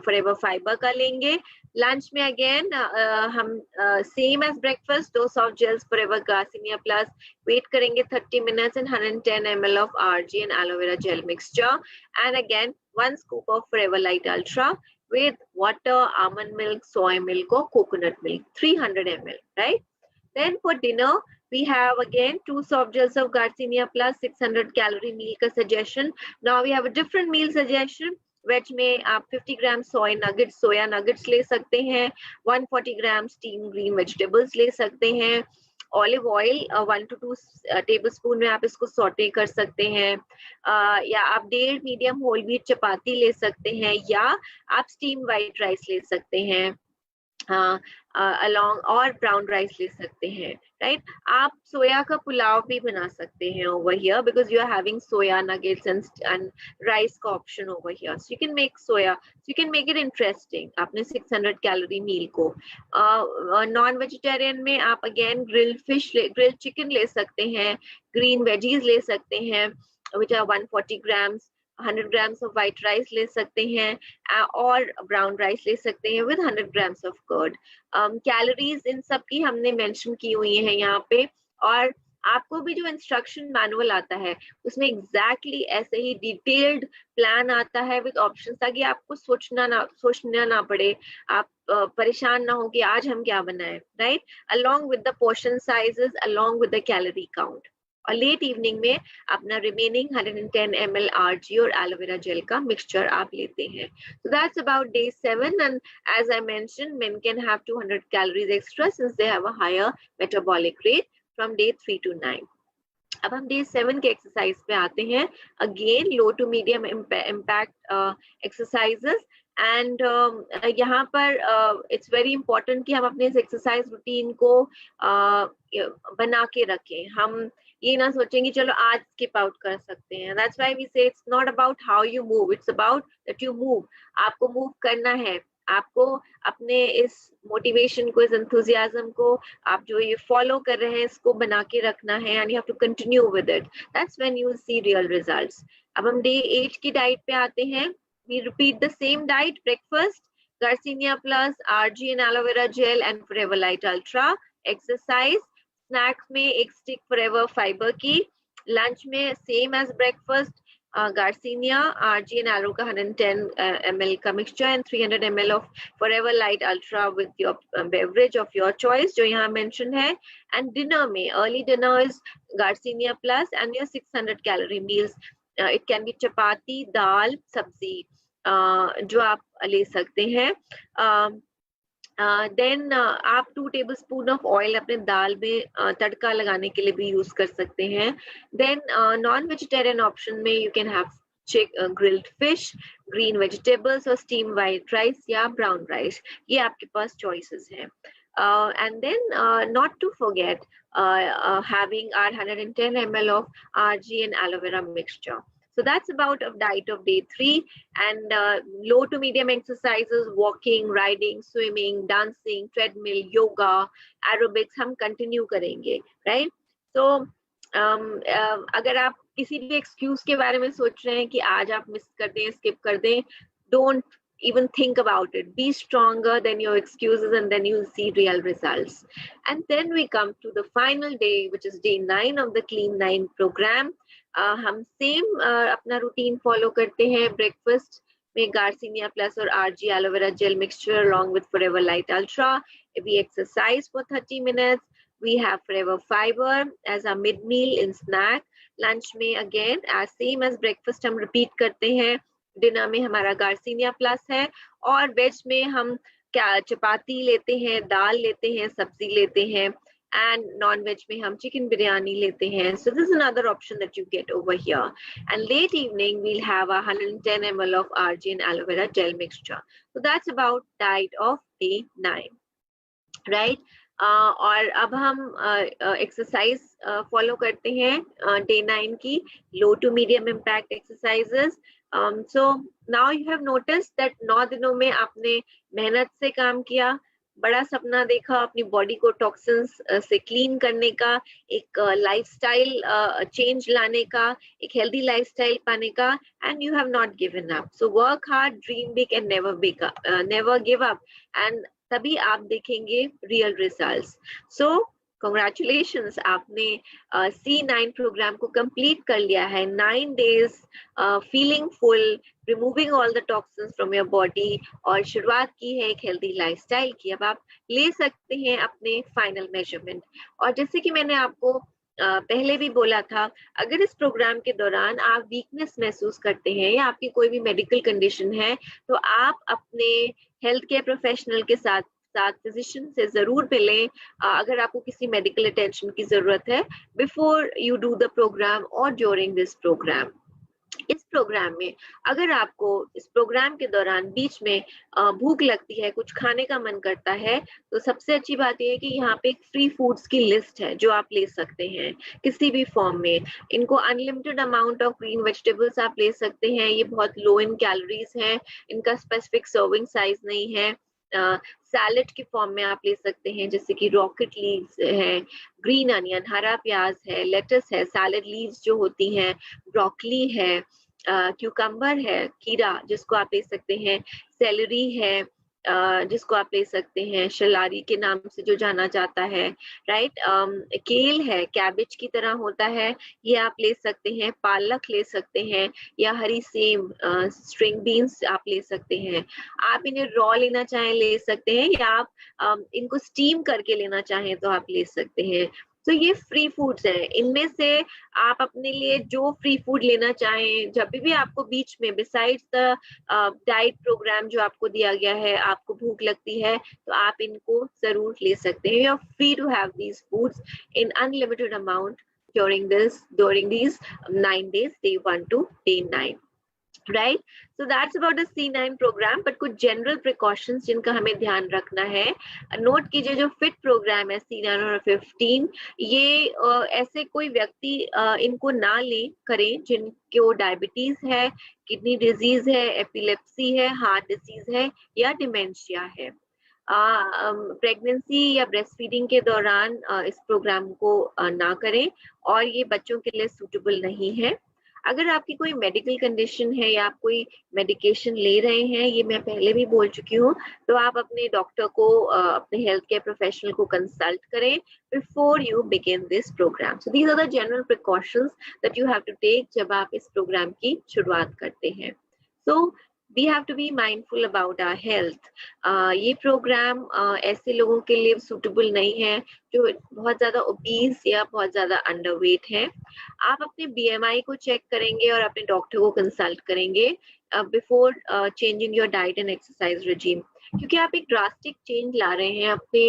Forever Fiber का लेंगे. लंच में अगेन हम same as breakfast 2 soft gels forever garcinia Plus, wait करेंगे 30 minutes and 110 ml of RG and aloe vera gel mixture, and again 1 scoop of Forever Light Ultra with water, almond milk, soy milk or coconut milk, 300 ml, right? Then for dinner we have again 2 soft gels of Garcinia plus 600 calorie meal का suggestion. Now we have a different meal suggestion. Veg में आप 50 ग्राम soya nuggets ले सकते हैं, 140 ग्राम steam green vegetables ले सकते हैं. Olive oil 1 to 2 table spoon में आप इसको सॉटे कर सकते हैं, या आप 1.5 मीडियम होल व्हीट चपाती ले सकते हैं, या आप स्टीम वाइट राइस ले सकते हैं अलॉन्ग, और ब्राउन राइस ले सकते हैं, राइट? आप सोया का पुलाव भी बना सकते हैं over here because you are having soya nuggets and rice का option over here. So you can make soya, so you can make it interesting. आपने 600 calorie meal को. नॉन वेजिटेरियन में आप again grilled chicken ले सकते हैं, green veggies ले सकते हैं which are 140 grams. 100 grams of white rice ले सकते हैं, और ब्राउन राइस ले सकते हैं with 100 grams of curd. Calories in सब की हमने मेंशन की हुई है यहाँ पे, और आपको भी जो इंस्ट्रक्शन मैनुअल आता है उसमें एग्जैक्टली ऐसे ही डिटेल्ड प्लान आता है विद ऑप्शंस, ताकि आपको सोचना ना पड़े, आप परेशान ना हो कि आज हम क्या बनाएं, right? Along with the portion sizes, along with the calorie count. और लेट इवनिंग में अपना रिमेनिंग 110 ml RG और एलोवेरा जेल का मिक्सचर आप लेते हैं. So that's about day 7, and as I mentioned, men can have 200 calories extra since they have a higher metabolic rate from day 3 to 9. अब हम day 7 के एक्सरसाइज पे आते हैं. Again low to medium impact exercises, and यहाँ पर it's very important कि हम अपने इस एक्सरसाइज रूटीन को बना के रखें. हम ये ना सोचें कि चलो आज स्किप आउट कर सकते हैं. दैट्स व्हाई वी से it's not about how you move, it's about that you move. आपको मूव करना है, आपको अपने इस मोटिवेशन को, इस एंथुसियाज्म को, आप जो ये फॉलो कर रहे हैं इसको बना के रखना है, and you have to continue with it. That's when you will see real results. अब हम डे 8 की डाइट पे आते हैं. We repeat the same diet. Breakfast Garcinia plus RG and aloe vera gel and Forever Light Ultra. Exercise. Snacks में एक stick Forever Fiber की. Lunch में same as breakfast garcinia RG and aloe का 110 ml का mixture and 300 ml of Forever Light Ultra with your beverage of your choice जो यहाँ mention है. And dinner में early dinner is garcinia plus and your 600 calorie meals. It can be chapati, dal, sabzi जो आप ले सकते हैं. देन आप 2 टेबलस्पून ऑफ ऑयल अपने दाल में तड़का लगाने के लिए भी यूज कर सकते हैं. देन नॉन वेजिटेरियन ऑप्शन में you can have grilled fish, green vegetables और स्टीम वाइट राइस या ब्राउन राइस. ये आपके पास चॉइसेस हैं. And then not to forget having our 110 ml of RG and aloe vera mixture. So that's about a diet of day 3, and low to medium exercises, walking, riding, swimming, dancing, treadmill, yoga, aerobics हम continue करेंगे, right? So अगर आप किसी भी excuse के बारे में सोच रहे हैं कि आज आप miss कर दें, skip कर दें, don't even think about it. Be stronger than your excuses, and then you'll see real results. And then we come to the final day, which is day 9 of the Clean 9 program. हम same अपना routine follow करते हैं. Breakfast में garcinia Plus और RG aloe vera gel mixture along with Forever Light Ultra. We exercise for 30 minutes. We have Forever Fiber as our mid meal in snack. Lunch में again as same as breakfast हम repeat करते हैं. Dinner में हमारा garcinia plus है, और veg में हम क्या चपाती लेते हैं, दाल लेते हैं, सब्जी लेते हैं. and non-veg में हम chicken biryani लेते हैं. So this is another option that you get over here. And late evening we'll have 110 ml of argan aloe vera gel mixture. So that's about diet of day 9, right? और अब हम exercise follow करते हैं day 9 की low to medium impact exercises. So now you have notice that 9 दिनों में आपने मेहनत से काम किया, बड़ा सपना देखा, अपनी बॉडी को टॉक्सिन्स से क्लीन करने का, एक लाइफस्टाइल चेंज लाने का, एक हेल्दी लाइफस्टाइल पाने का, and you have not given up. So work hard, dream big and never give up, and तभी आप देखेंगे रियल रिजल्ट्स. सो कॉन्ग्रेचुलेशंस, आपने C9 प्रोग्राम को कंप्लीट कर लिया है. 9 days feeling full, removing all the toxins from your body, और शुरुआत की है एक हेल्दी लाइफस्टाइल की. अब आप ले सकते हैं अपने फाइनल मेजरमेंट. और जैसे कि मैंने आपको पहले भी बोला था, अगर इस प्रोग्राम के दौरान आप वीकनेस महसूस करते हैं या आपकी कोई भी मेडिकल कंडीशन है, तो आप अपने हेल्थ केयर प्रोफेशनल के साथ फिजिशियन से जरूर मिलें अगर आपको किसी मेडिकल अटेंशन की जरूरत है, before you do the program और ड्यूरिंग दिस प्रोग्राम. इस प्रोग्राम में अगर आपको इस प्रोग्राम के दौरान बीच में भूख लगती है, कुछ खाने का मन करता है, तो सबसे अच्छी बात यह है कि यहाँ पे एक फ्री फूड्स की लिस्ट है जो आप ले सकते हैं किसी भी फॉर्म में. इनको unlimited amount of green vegetables आप ले सकते हैं. ये बहुत लो इन कैलोरीज हैं, इनका स्पेसिफिक सर्विंग साइज नहीं है. सैलेड के फॉर्म में आप ले सकते हैं, जैसे कि रॉकेट लीव्स है, ग्रीन अनियन, हरा प्याज है, लेटस है, सैलेड लीव्स जो होती हैं, ब्रोकली है, क्यूकम्बर है, खीरा जिसको आप ले सकते हैं, सेलरी है जिसको आप ले सकते हैं, शलारी के नाम से जो जाना जाता है, राइट. केल है, कैबेज की तरह होता है, ये आप ले सकते हैं. पालक ले सकते हैं, या हरी सेम स्ट्रिंग बीन्स आप ले सकते हैं. आप इन्हें रॉ लेना चाहें ले सकते हैं, या आप इनको स्टीम करके लेना चाहें तो आप ले सकते हैं. तो ये फ्री फूड्स हैं. इनमें से आप अपने लिए जो फ्री फूड लेना चाहें, जब भी आपको बीच में बिसाइड्स द डाइट प्रोग्राम जो आपको दिया गया है, आपको भूख लगती है, तो आप इनको जरूर ले सकते हैं. You are free to have these foods in unlimited amount during these 9 days, day 1 to day 9. Right, so that's about the C9 program. but कुछ general precautions जिनका हमें ध्यान रखना है. नोट कीजिए, जो फिट प्रोग्राम है C9 और 15, ये ऐसे कोई व्यक्ति इनको ना ले करें जिनको डायबिटीज है, किडनी डिजीज है, एपिलेप्सी है, हार्ट डिजीज है, या डिमेंशिया है. प्रेगनेंसी या ब्रेस्ट फीडिंग के दौरान इस प्रोग्राम को ना करें, और ये बच्चों के लिए सूटेबल नहीं है. अगर आपकी कोई मेडिकल कंडीशन है या आप कोई मेडिकेशन ले रहे हैं, ये मैं पहले भी बोल चुकी हूँ, तो आप अपने डॉक्टर को, अपने हेल्थ केयर प्रोफेशनल को कंसल्ट करें before you begin this program. So these are the general precautions that you have to take जब आप इस प्रोग्राम की शुरुआत करते हैं. So we have to be mindful about our health. ये प्रोग्राम ऐसे लोगों के लिए सूटेबल नहीं है जो बहुत ज्यादा ओबीस या बहुत ज्यादा अंडरवेट है. आप अपने BMI को चेक करेंगे और अपने डॉक्टर को कंसल्ट करेंगे before changing your diet and exercise regime, क्योंकि आप एक ड्रास्टिक चेंज ला रहे हैं अपने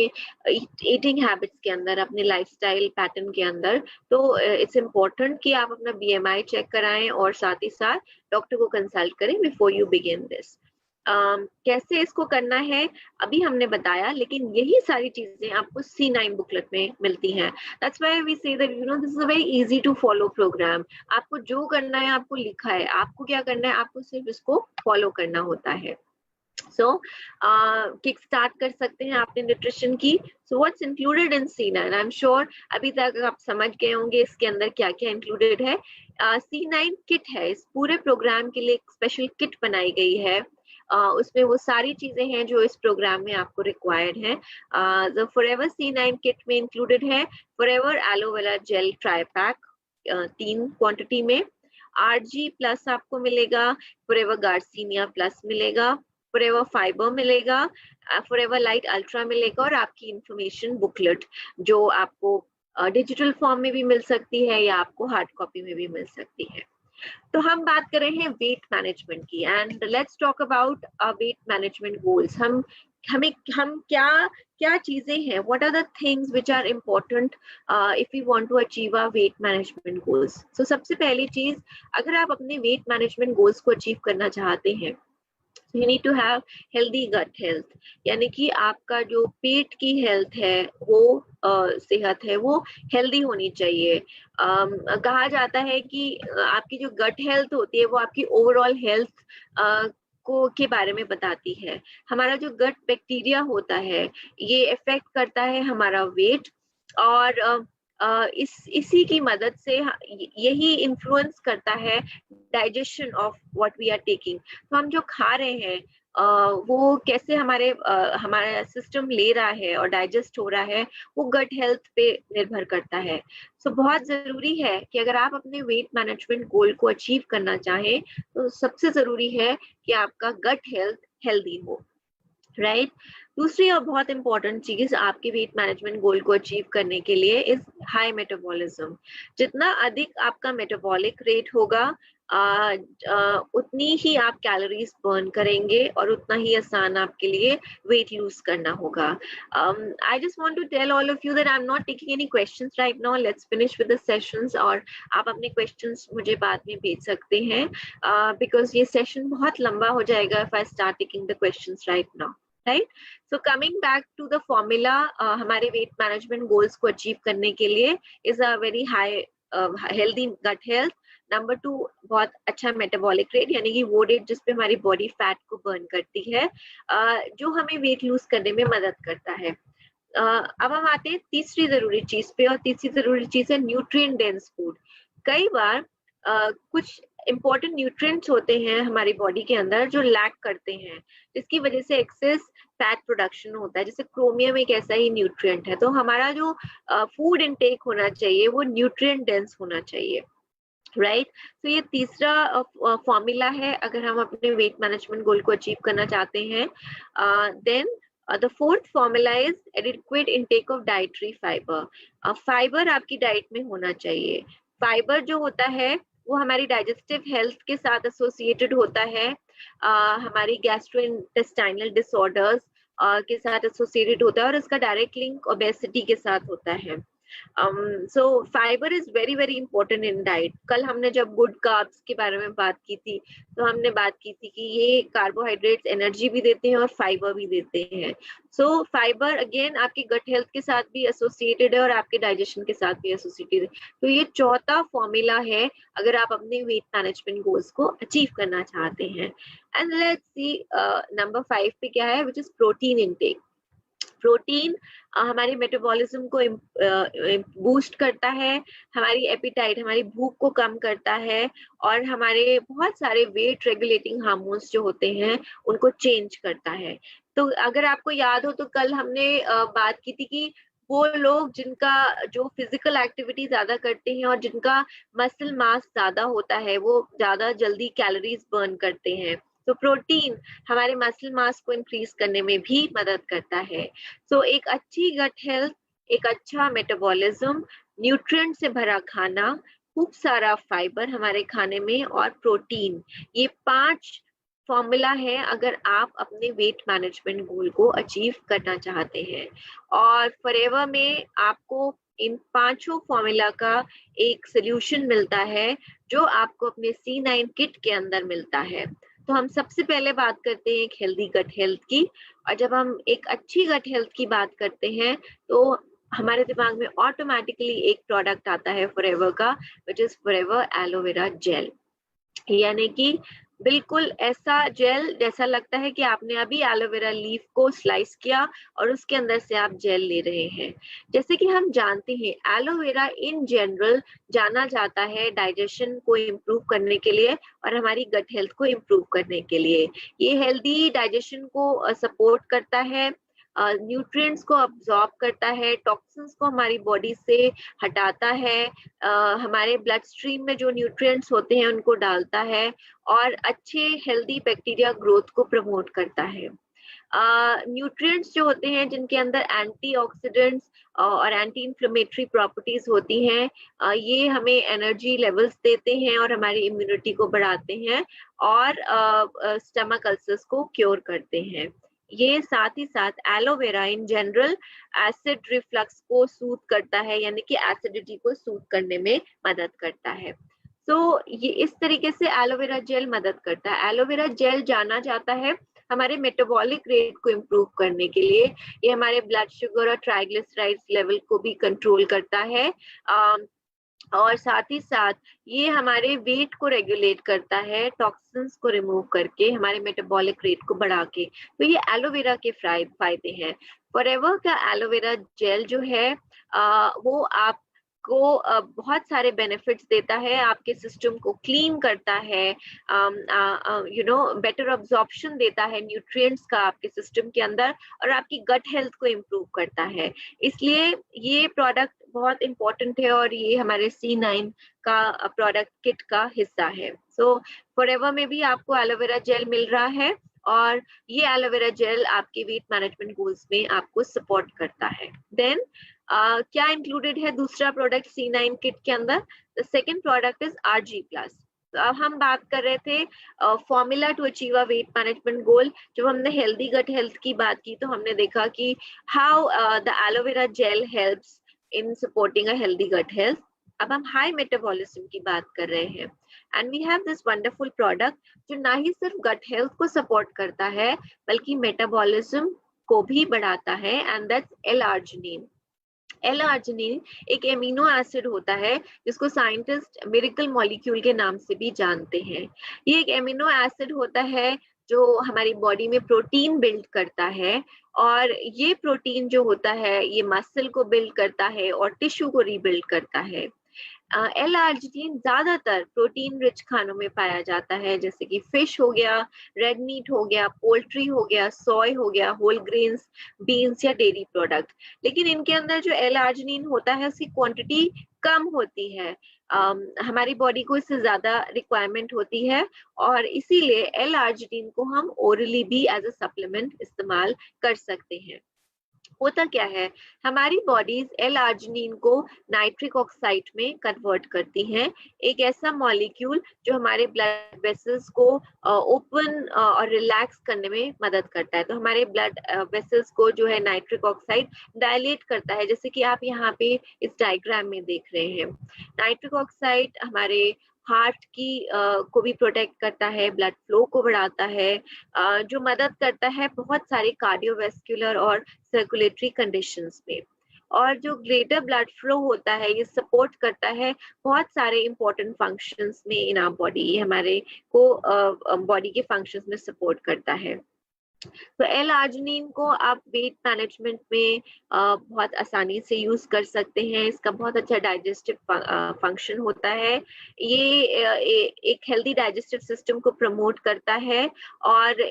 ईटिंग हैबिट्स के अंदर, अपने लाइफस्टाइल पैटर्न के अंदर. तो इट्स इम्पोर्टेंट कि आप अपना BMI चेक कराएं और साथ ही साथ डॉक्टर को कंसल्ट करें बिफोर यू बिगिन दिस. कैसे इसको करना है अभी हमने बताया, लेकिन यही सारी चीजें आपको C9 बुकलेट में मिलती हैं. That's why we say that this is a very easy to follow program. आपको जो करना है आपको लिखा है, आपको क्या करना है, आपको सिर्फ इसको फॉलो करना होता है. So किक स्टार्ट कर सकते हैं आपने न्यूट्रिशन की. So what's included in C9? I'm sure अभी तक आप समझ गए होंगे इसके अंदर क्या क्या इंक्लूडेड है. C9 किट है, इस पूरे प्रोग्राम के लिए एक स्पेशल किट बनाई गई है. उसमें वो सारी चीजें हैं जो इस प्रोग्राम में आपको रिक्वायर्ड है. द फॉरएवर C9 किट में इंक्लूडेड है forever aloe vera gel try pack 3 quantity में, RG प्लस आपको मिलेगा, फॉरएवर गार्सिनिया प्लस मिलेगा, फॉरएवर फाइबर मिलेगा, फॉरएवर लाइट अल्ट्रा मिलेगा, और आपकी इंफॉर्मेशन बुकलेट जो आपको डिजिटल फॉर्म में भी मिल सकती है या आपको हार्ड कॉपी में भी मिल सकती है. तो हम बात कर रहे हैं वेट मैनेजमेंट की, and let's talk about weight management goals. हम हम क्या क्या चीजें हैं, what are the things which are important if we want to achieve our weight management goals. So सबसे पहली चीज, अगर आप अपने वेट मैनेजमेंट गोल्स को अचीव करना चाहते हैं, you need to have healthy gut health, यानी कि आपका जो पेट की हेल्थ है, वो सेहत है, वो हेल्दी होनी चाहिए। कहा जाता है कि आपकी जो गट हेल्थ होती है वो आपकी ओवरऑल हेल्थ को के बारे में बताती है। हमारा जो गट बैक्टीरिया होता है ये इफेक्ट करता है हमारा वेट, और इसी की मदद से यही इन्फ्लुएंस करता है digestion of what we are taking. तो हम जो खा रहे हैं वो कैसे हमारा सिस्टम ले रहा है और डाइजेस्ट हो रहा है, वो गट हेल्थ पे निर्भर करता है। सो बहुत जरूरी है कि अगर आप अपने वेट मैनेजमेंट गोल को अचीव करना चाहें तो सबसे जरूरी है कि आपका गट हेल्थ हेल्दी हो, राइट। दूसरी और बहुत इंपॉर्टेंट चीज आपके वेट मैनेजमेंट गोल को अचीव करने के लिए इज हाई मेटाबॉलिज्म। जितना अधिक आपका मेटाबॉलिक रेट होगा, उतनी ही आप कैलोरीज बर्न करेंगे और उतना ही आसान आपके लिए वेट लूज करना होगा। I just want to tell all of you that I am not taking any questions right now, let's finish with the sessions, और आप अपने क्वेश्चंस मुझे बाद में भेज सकते हैं बिकॉज ये सेशन बहुत लंबा हो जाएगा if I start taking the questions right now, right. So coming back to the formula, हमारे वेट मैनेजमेंट गोल्स को अचीव करने के लिए is a very high healthy gut health. Number 2, बहुत अच्छा मेटाबॉलिक रेट, यानी कि वो रेट जिसपे हमारी बॉडी फैट को बर्न करती है, जो हमें वेट लूज करने में मदद करता है। अब हम आते हैं तीसरी जरूरी चीज पे, और तीसरी जरूरी चीज है न्यूट्रिएंट डेंस फूड। कई बार कुछ इंपॉर्टेंट न्यूट्रिएंट्स होते हैं हमारी बॉडी के अंदर जो लैक करते हैं, जिसकी वजह से एक्सेस फैट प्रोडक्शन होता है। जैसे क्रोमियम एक ऐसा ही न्यूट्रिएंट है। तो हमारा जो फूड इनटेक होना चाहिए वो न्यूट्रिएंट डेंस होना चाहिए, राइट। तो ये तीसरा फॉर्मूला है अगर हम अपने वेट मैनेजमेंट गोल को अचीव करना चाहते हैं। Then the fourth formula is adequate intake of dietary fibre. Fibre आपकी डाइट में होना चाहिए। फाइबर जो होता है वो हमारी डाइजेस्टिव हेल्थ के साथ एसोसिएटेड होता है, हमारी गैस्ट्रोइंटेस्टाइनल डिसऑर्डर्स के साथ एसोसिएटेड होता है, और इसका डायरेक्ट लिंक ओबेसिटी के साथ होता है। So fibre is very very important in diet. कल हमने जब गुड कार्ब्स के बारे में बात की थी तो हमने बात की थी कि ये कार्बोहाइड्रेट्स एनर्जी भी देते हैं और फाइबर भी देते हैं। सो फाइबर अगेन आपकी गट हेल्थ के साथ भी एसोसिएटेड है और आपके डाइजेशन के साथ भी एसोसिएटेड है। तो ये चौथा फॉर्मूला है अगर आप अपने वेट मैनेजमेंट गोल्स को अचीव करना चाहते हैं। एंड लेट्स सी नंबर 5 पे क्या है, which is protein intake. Protein हमारे मेटाबॉलिज्म को बूस्ट करता है, हमारी एपिटाइट, हमारी भूख को कम करता है, और हमारे बहुत सारे वेट रेगुलेटिंग हार्मोन्स जो होते हैं उनको चेंज करता है। तो अगर आपको याद हो तो कल हमने बात की थी कि वो लोग जिनका जो फिजिकल एक्टिविटी ज्यादा करते हैं और जिनका मसल मास ज्यादा होता है वो ज्यादा जल्दी कैलोरीज बर्न करते हैं। तो प्रोटीन हमारे मसल मास को इंक्रीज करने में भी मदद करता है। सो एक अच्छी गट हेल्थ, एक अच्छा मेटाबॉलिज्म, न्यूट्रिएंट से भरा खाना, खूब सारा फाइबर हमारे खाने में, और प्रोटीन, ये 5 फॉर्मूला है अगर आप अपने वेट मैनेजमेंट गोल को अचीव करना चाहते हैं। और फॉरएवर में आपको इन 5 फॉर्मूला का एक सोल्यूशन मिलता है जो आपको अपने C9 किट के अंदर मिलता है। तो हम सबसे पहले बात करते हैं एक हेल्दी गट हेल्थ की, और जब हम एक अच्छी गट हेल्थ की बात करते हैं तो हमारे दिमाग में ऑटोमेटिकली एक प्रोडक्ट आता है फॉरएवर का, which is forever aloe vera gel. यानी कि बिल्कुल ऐसा जेल जैसा लगता है कि आपने अभी एलोवेरा लीफ को स्लाइस किया और उसके अंदर से आप जेल ले रहे हैं। जैसे कि हम जानते हैं एलोवेरा इन जनरल जाना जाता है डाइजेशन को इम्प्रूव करने के लिए और हमारी गट हेल्थ को इम्प्रूव करने के लिए। ये हेल्दी डाइजेशन को सपोर्ट करता है, न्यूट्रिएंट्स को अब्सॉर्ब करता है, टॉक्सिन्स को हमारी बॉडी से हटाता है, हमारे ब्लड स्ट्रीम में जो न्यूट्रिएंट्स होते हैं उनको डालता है, और अच्छे हेल्दी बैक्टीरिया ग्रोथ को प्रमोट करता है। न्यूट्रिएंट्स जो होते हैं जिनके अंदर एंटीऑक्सीडेंट्स और एंटी इन्फ्लेमेटरी प्रॉपर्टीज होती हैं, ये हमें एनर्जी लेवल्स देते हैं और हमारी इम्यूनिटी को बढ़ाते हैं और स्टमक अल्सर्स को क्योर करते हैं। ये साथ ही साथ aloe vera in general acid reflux को सूद करता है, यानी कि एसिडिटी को सूद करने में मदद करता है। ये इस तरीके से एलोवेरा जेल मदद करता है। एलोवेरा जेल जाना जाता है हमारे मेटाबॉलिक रेट को इम्प्रूव करने के लिए। ये हमारे ब्लड शुगर और ट्राइग्लिसराइड्स लेवल को भी कंट्रोल करता है, और साथ ही साथ ये हमारे वेट को रेगुलेट करता है, टॉक्सिन्स को रिमूव करके हमारे मेटाबॉलिक रेट को बढ़ा के। तो ये एलोवेरा के फायदे हैं। फॉरएवर का एलोवेरा जेल जो है वो आपको बहुत सारे बेनिफिट्स देता है, आपके सिस्टम को क्लीन करता है, बेटर अब्जॉर्प्शन देता है न्यूट्रिएंट्स का आपके सिस्टम के अंदर, और आपकी गट हेल्थ को इम्प्रूव करता है। इसलिए ये प्रोडक्ट बहुत इंपॉर्टेंट है और ये हमारे C9 का प्रोडक्ट किट का हिस्सा है। फॉरएवर में भी आपको एलोवेरा जेल मिल रहा है, और ये एलोवेरा जेल आपके वेट मैनेजमेंट गोल्स में आपको सपोर्ट करता है। देन क्या इंक्लूडेड है दूसरा प्रोडक्ट C9 किट के अंदर? The second product is RG+। तो अब हम बात कर रहे थे formula to achieve a weight management goal. जब हमने हेल्दी गट हेल्थ की बात की तो हमने देखा कि how the aloe vera gel helps in supporting a healthy gut health. अब हम हाई मेटाबॉलिज्म की बात कर रहे हैं, and we have this wonderful product जो ना ही सिर्फ गट हेल्थ को सपोर्ट करता है बल्कि मेटाबॉलिज्म को भी बढ़ाता है, एंड दैट्स L-arginine। L-arginine एक एमिनो एसिड होता है जिसको साइंटिस्ट मिरेकल मॉलिक्यूल के नाम से भी जानते हैं। ये एक एमिनो एसिड होता है जो हमारी बॉडी में प्रोटीन बिल्ड करता है, और ये प्रोटीन जो होता है ये मसल को बिल्ड करता है और टिश्यू को रीबिल्ड करता है। L-arginine ज्यादातर प्रोटीन रिच खानों में पाया जाता है, जैसे कि फिश हो गया, रेड मीट हो गया, पोल्ट्री हो गया, सोय हो गया, होल ग्रेन्स, बीन्स या डेयरी प्रोडक्ट। लेकिन इनके अंदर जो L-arginine होता है उसकी क्वांटिटी कम होती है, हमारी बॉडी को इससे ज्यादा रिक्वायरमेंट होती है, और इसीलिए L-arginine को हम ओरली भी एज अ सप्लीमेंट इस्तेमाल कर सकते हैं। होता क्या है, हमारी बॉडीज L-arginine को नाइट्रिक ऑक्साइड में कन्वर्ट करती हैं, एक ऐसा मॉलिक्यूल जो हमारे ब्लड वेसल्स को ओपन और रिलैक्स करने में मदद करता है। तो हमारे ब्लड वेसल्स को जो है नाइट्रिक ऑक्साइड डायलेट करता है, जैसे कि आप यहाँ पे इस डायग्राम में देख रहे हैं। नाइट्रिक ऑक्साइड हमारे हार्ट की को भी प्रोटेक्ट करता है, ब्लड फ्लो को बढ़ाता है, जो मदद करता है बहुत सारे कार्डियोवैस्कुलर और सर्कुलेटरी कंडीशंस में। और जो ग्रेटर ब्लड फ्लो होता है ये सपोर्ट करता है बहुत सारे इंपॉर्टेंट फंक्शंस में इन आवर बॉडी, ये हमारे को बॉडी के फंक्शंस में सपोर्ट करता है। तो L-arginine को आप वेट मैनेजमेंट में बहुत आसानी से यूज कर सकते हैं। इसका बहुत अच्छा डाइजेस्टिव फंक्शन होता है। ये एक हेल्दी डाइजेस्टिव सिस्टम को प्रमोट करता है, और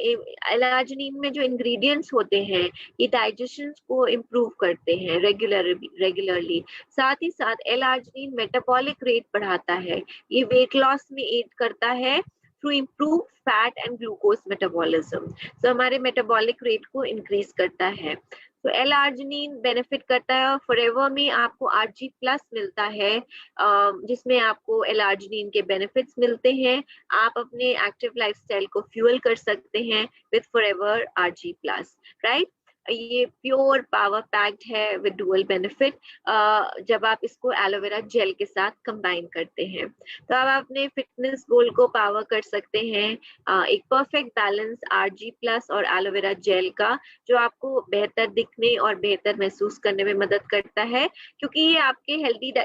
L-arginine में जो इंग्रेडिएंट्स होते हैं ये डाइजेशन को इम्प्रूव करते हैं रेगुलरली। साथ ही साथ L-arginine मेटाबॉलिक रेट बढ़ाता है, ये वेट लॉस में एड करता है through improve fat and glucose metabolism. तो हमारे मेटाबॉलिक रेट को इंक्रीज करता है। तो L-arginine बेनिफिट करता है, और फॉरएवर में आपको RG+ मिलता है, जिसमें आपको L-arginine के बेनिफिट्स मिलते हैं। आप अपने एक्टिव लाइफस्टाइल को फ्यूल कर सकते हैं विद फॉरएवर RG+, राइट। ये प्योर पावर पैक्ड है विद डुअल बेनिफिट, जब आप इसको एलोवेरा जेल के साथ कंबाइन करते हैं तो आप अपने फिटनेस गोल को पावर कर सकते हैं। एक परफेक्ट बैलेंस RG+ और एलोवेरा जेल का, जो आपको बेहतर दिखने और बेहतर महसूस करने में मदद करता है, क्योंकि ये आपके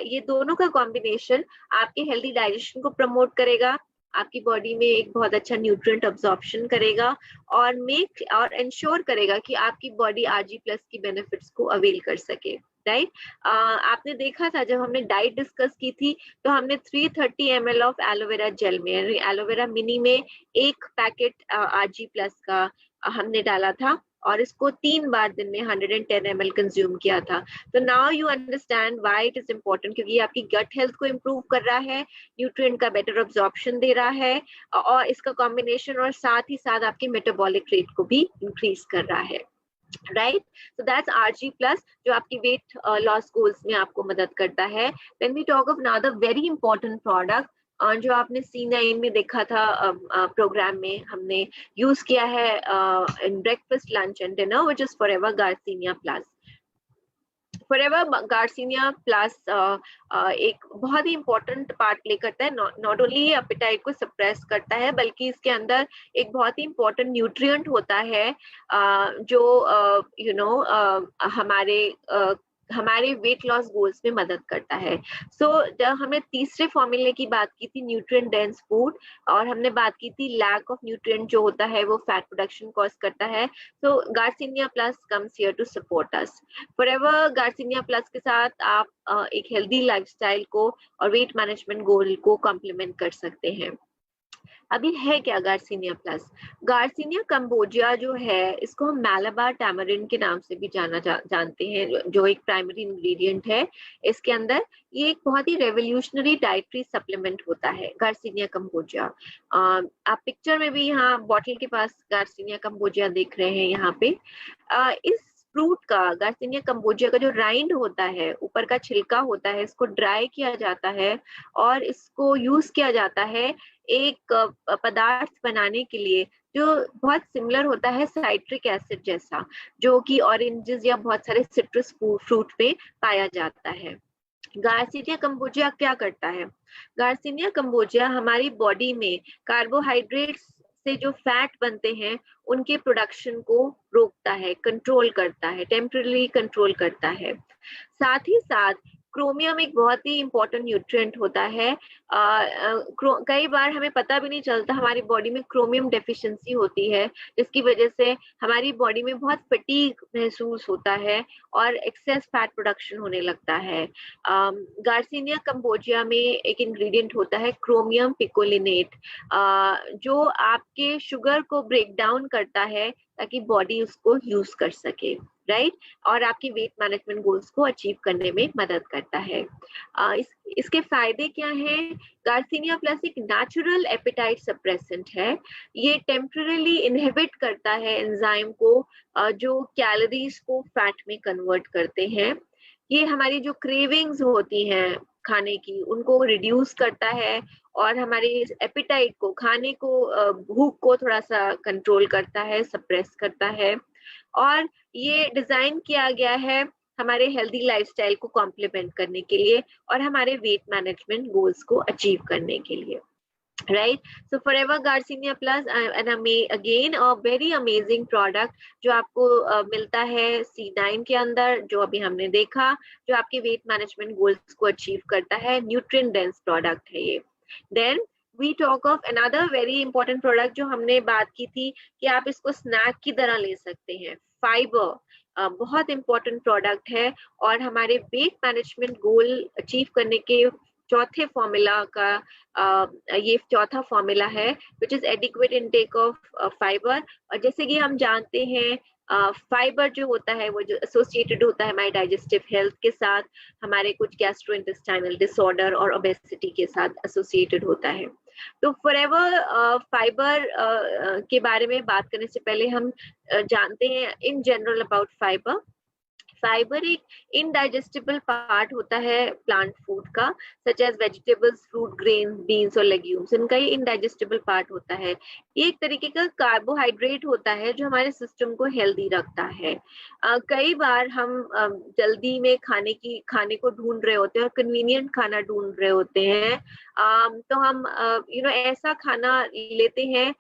ये दोनों का कॉम्बिनेशन आपके हेल्दी डाइजेशन को प्रमोट करेगा, आपकी बॉडी में एक बहुत अच्छा न्यूट्रिएंट अब्जॉर्प्शन करेगा, और इंश्योर करेगा कि आपकी बॉडी RG+ की बेनिफिट्स को अवेल कर सके, राइट। आपने देखा था जब हमने डाइट डिस्कस की थी तो हमने 330 ml ऑफ एलोवेरा जेल में, एलोवेरा मिनी में एक पैकेट RG+ का हमने डाला था, और इसको 3 बार दिन में 110 ml कंज्यूम किया था। तो now you understand why it is important, क्योंकि आपकी गट हेल्थ को इम्प्रूव कर रहा है, न्यूट्रिएंट का बेटर अब्जॉर्प्शन दे रहा है, और इसका कॉम्बिनेशन और साथ ही साथ आपकी मेटाबॉलिक रेट को भी इंक्रीज कर रहा है, राइट। सो दैट्स RG+, जो आपकी वेट लॉस गोल्स में आपको मदद करता है। When we talk of another very important product जो आपने C9 में देखा था प्रोग्राम में हमने यूज किया है in breakfast lunch and dinner which is forever garcinia plus. Forever garcinia plus एक बहुत ही इंपॉर्टेंट पार्ट प्ले करता है, नॉट ओनली ये एपेटाइट को सप्रेस करता है बल्कि इसके अंदर एक बहुत ही इंपॉर्टेंट न्यूट्रिएंट होता है जो हमारे वेट लॉस गोल्स में मदद करता है। जब हमने तीसरे फॉर्मूले की बात की थी न्यूट्रिएंट डेंस फूड, और हमने बात की थी लैक ऑफ न्यूट्रिएंट जो होता है वो फैट प्रोडक्शन कॉज करता है, तो Garcinia Plus comes here to support us. Forever garcinia plus के साथ आप एक हेल्दी लाइफस्टाइल को और वेट मैनेजमेंट गोल को कॉम्प्लीमेंट कर सकते हैं। अभी है क्या गार्सिनिया प्लस? गार्सिनिया कंबोजिया जो है इसको हम मैलाबार टैमरिन के नाम से भी जानते हैं, जो एक प्राइमरी इंग्रेडिएंट है इसके अंदर। ये एक बहुत ही रेवोल्यूशनरी डाइटरी सप्लीमेंट होता है गार्सिनिया कंबोजिया। आप पिक्चर में भी यहाँ बॉटल के पास गार्सिनिया कंबोजिया देख रहे हैं यहाँ पे। इस फ्रूट का, गार्सिनिया कंबोजिया का जो राइंड होता है, ऊपर का छिलका होता है, इसको ड्राई किया जाता है और इसको यूज किया जाता है एक पदार्थ बनाने के लिए जो बहुत सिमिलर होता है साइट्रिक एसिड जैसा, जो कि ऑरेंजेस या बहुत सारे सिट्रस फ्रूट पे पाया जाता है। गार्सिनिया कंबोजिया क्या करता है? गार्सिनिया कंबोजिया हमारी बॉडी में कार्बोहाइड्रेट्स से जो फैट बनते हैं उनके प्रोडक्शन को रोकता है, कंट्रोल करता है, टेम्पररी कंट्रोल करता है। साथ ही साथ क्रोमियम एक बहुत ही इंपॉर्टेंट न्यूट्रिएंट होता है। कई बार हमें पता भी नहीं चलता हमारी बॉडी में क्रोमियम डेफिशिएंसी होती है, जिसकी वजह से हमारी बॉडी में बहुत फटीग महसूस होता है और एक्सेस फैट प्रोडक्शन होने लगता है। गार्सिनिया कंबोजिया में एक इंग्रेडिएंट होता है क्रोमियम पिकोलिनेट, जो आपके शुगर को ब्रेक डाउन करता है ताकि बॉडी उसको यूज कर सके, राइट, और आपकी वेट मैनेजमेंट गोल्स को अचीव करने में मदद करता है। इसके फायदे क्या हैं? गार्सिनिया प्लस एक नेचुरल एपेटाइट सप्रेसेंट है। ये टेम्पररीली इनहिबिट करता है एंजाइम को जो कैलोरीज को फैट में कन्वर्ट करते हैं। ये हमारी जो क्रेविंग्स होती हैं खाने की उनको रिड्यूस करता है और हमारे एपेटाइट को, खाने को, भूख को थोड़ा सा कंट्रोल करता है, सप्रेस करता है। और ये डिजाइन किया गया है हमारे हेल्दी लाइफस्टाइल को कॉम्प्लीमेंट करने के लिए और हमारे वेट मैनेजमेंट गोल्स को अचीव करने के लिए, right. So forever garcinia plus again a very amazing product जो आपको मिलता है C9 के अंदर, जो अभी हमने देखा, जो आपके वेट मैनेजमेंट गोल्स को अचीव करता है। न्यूट्रिएंट डेंस प्रोडक्ट है ये। Then we talk of another very important product जो हमने बात की थी कि आप इसको स्नैक की तरह ले सकते हैं। फाइबर बहुत इंपॉर्टेंट प्रोडक्ट है और हमारे वेट मैनेजमेंट गोल अचीव करने के चौथे फॉर्मूला का ये चौथा फॉर्मूला है which is adequate intake of fibre. और जैसे कि हम जानते हैं फाइबर जो होता है वो जो एसोसिएटेड होता है हमारे डाइजेस्टिव हेल्थ के साथ, हमारे कुछ गैस्ट्रोइंटेस्टाइनल डिसऑर्डर और ओबेसिटी के साथ एसोसिएटेड होता है। तो फॉरएवर फाइबर के बारे में बात करने से पहले हम जानते हैं in general about fibre. Fibre एक इनडाइजेस्टिबल पार्ट होता है प्लांट फूड का, such as vegetables, fruit, grain, beans और लेग्यूम्स, इनका ये इनडाइजेस्टिबल पार्ट होता है। ये एक तरीके का कार्बोहाइड्रेट होता है जो हमारे सिस्टम को हेल्दी रखता है। कई बार हम जल्दी में खाने को ढूंढ रहे होते हैं और कन्वीनियंट खाना ढूंढ रहे होते हैं, तो हम ऐसा खाना लेते हैं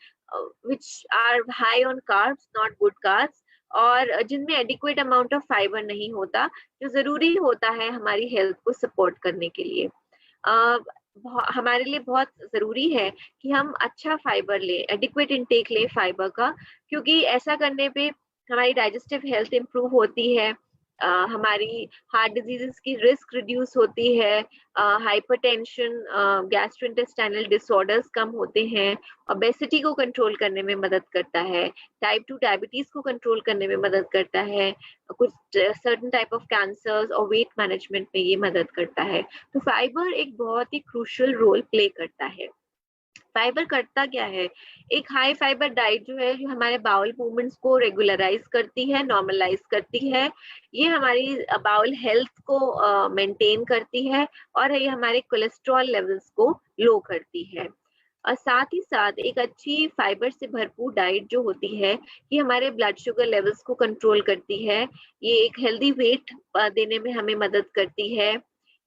which are high on carbs, not good carbs, और जिनमें एडिक्वेट अमाउंट ऑफ फाइबर नहीं होता जो जरूरी होता है हमारी हेल्थ को सपोर्ट करने के लिए। हमारे लिए बहुत जरूरी है कि हम अच्छा फाइबर लें, एडिक्वेट इनटेक लें फाइबर का, क्योंकि ऐसा करने पे हमारी डाइजेस्टिव हेल्थ इंप्रूव होती है, हमारी हार्ट डिजीजेस की रिस्क रिड्यूस होती है, हाइपरटेंशन, गैस्ट्रोइंटेस्टाइनल डिसऑर्डर्स कम होते हैं, ओबेसिटी को कंट्रोल करने में मदद करता है, टाइप 2 डायबिटीज को कंट्रोल करने में मदद करता है, कुछ सर्टेन टाइप ऑफ कैंसर्स और वेट मैनेजमेंट में ये मदद करता है। तो फाइबर एक बहुत ही क्रूशियल रोल प्ले करता है। फाइबर करता क्या है, एक हाई फाइबर डाइट जो है, जो हमारे बाउल मूवमेंट्स को रेगुलराइज करती है, नॉर्मलाइज करती है, ये हमारी बाउल हेल्थ को मेंटेन करती है, और ये हमारे कोलेस्ट्रॉल लेवल्स को लो करती है। और साथ ही साथ एक अच्छी फाइबर से भरपूर डाइट जो होती है, ये हमारे ब्लड शुगर लेवल्स को कंट्रोल करती है, ये एक हेल्दी वेट देने में हमें मदद करती है,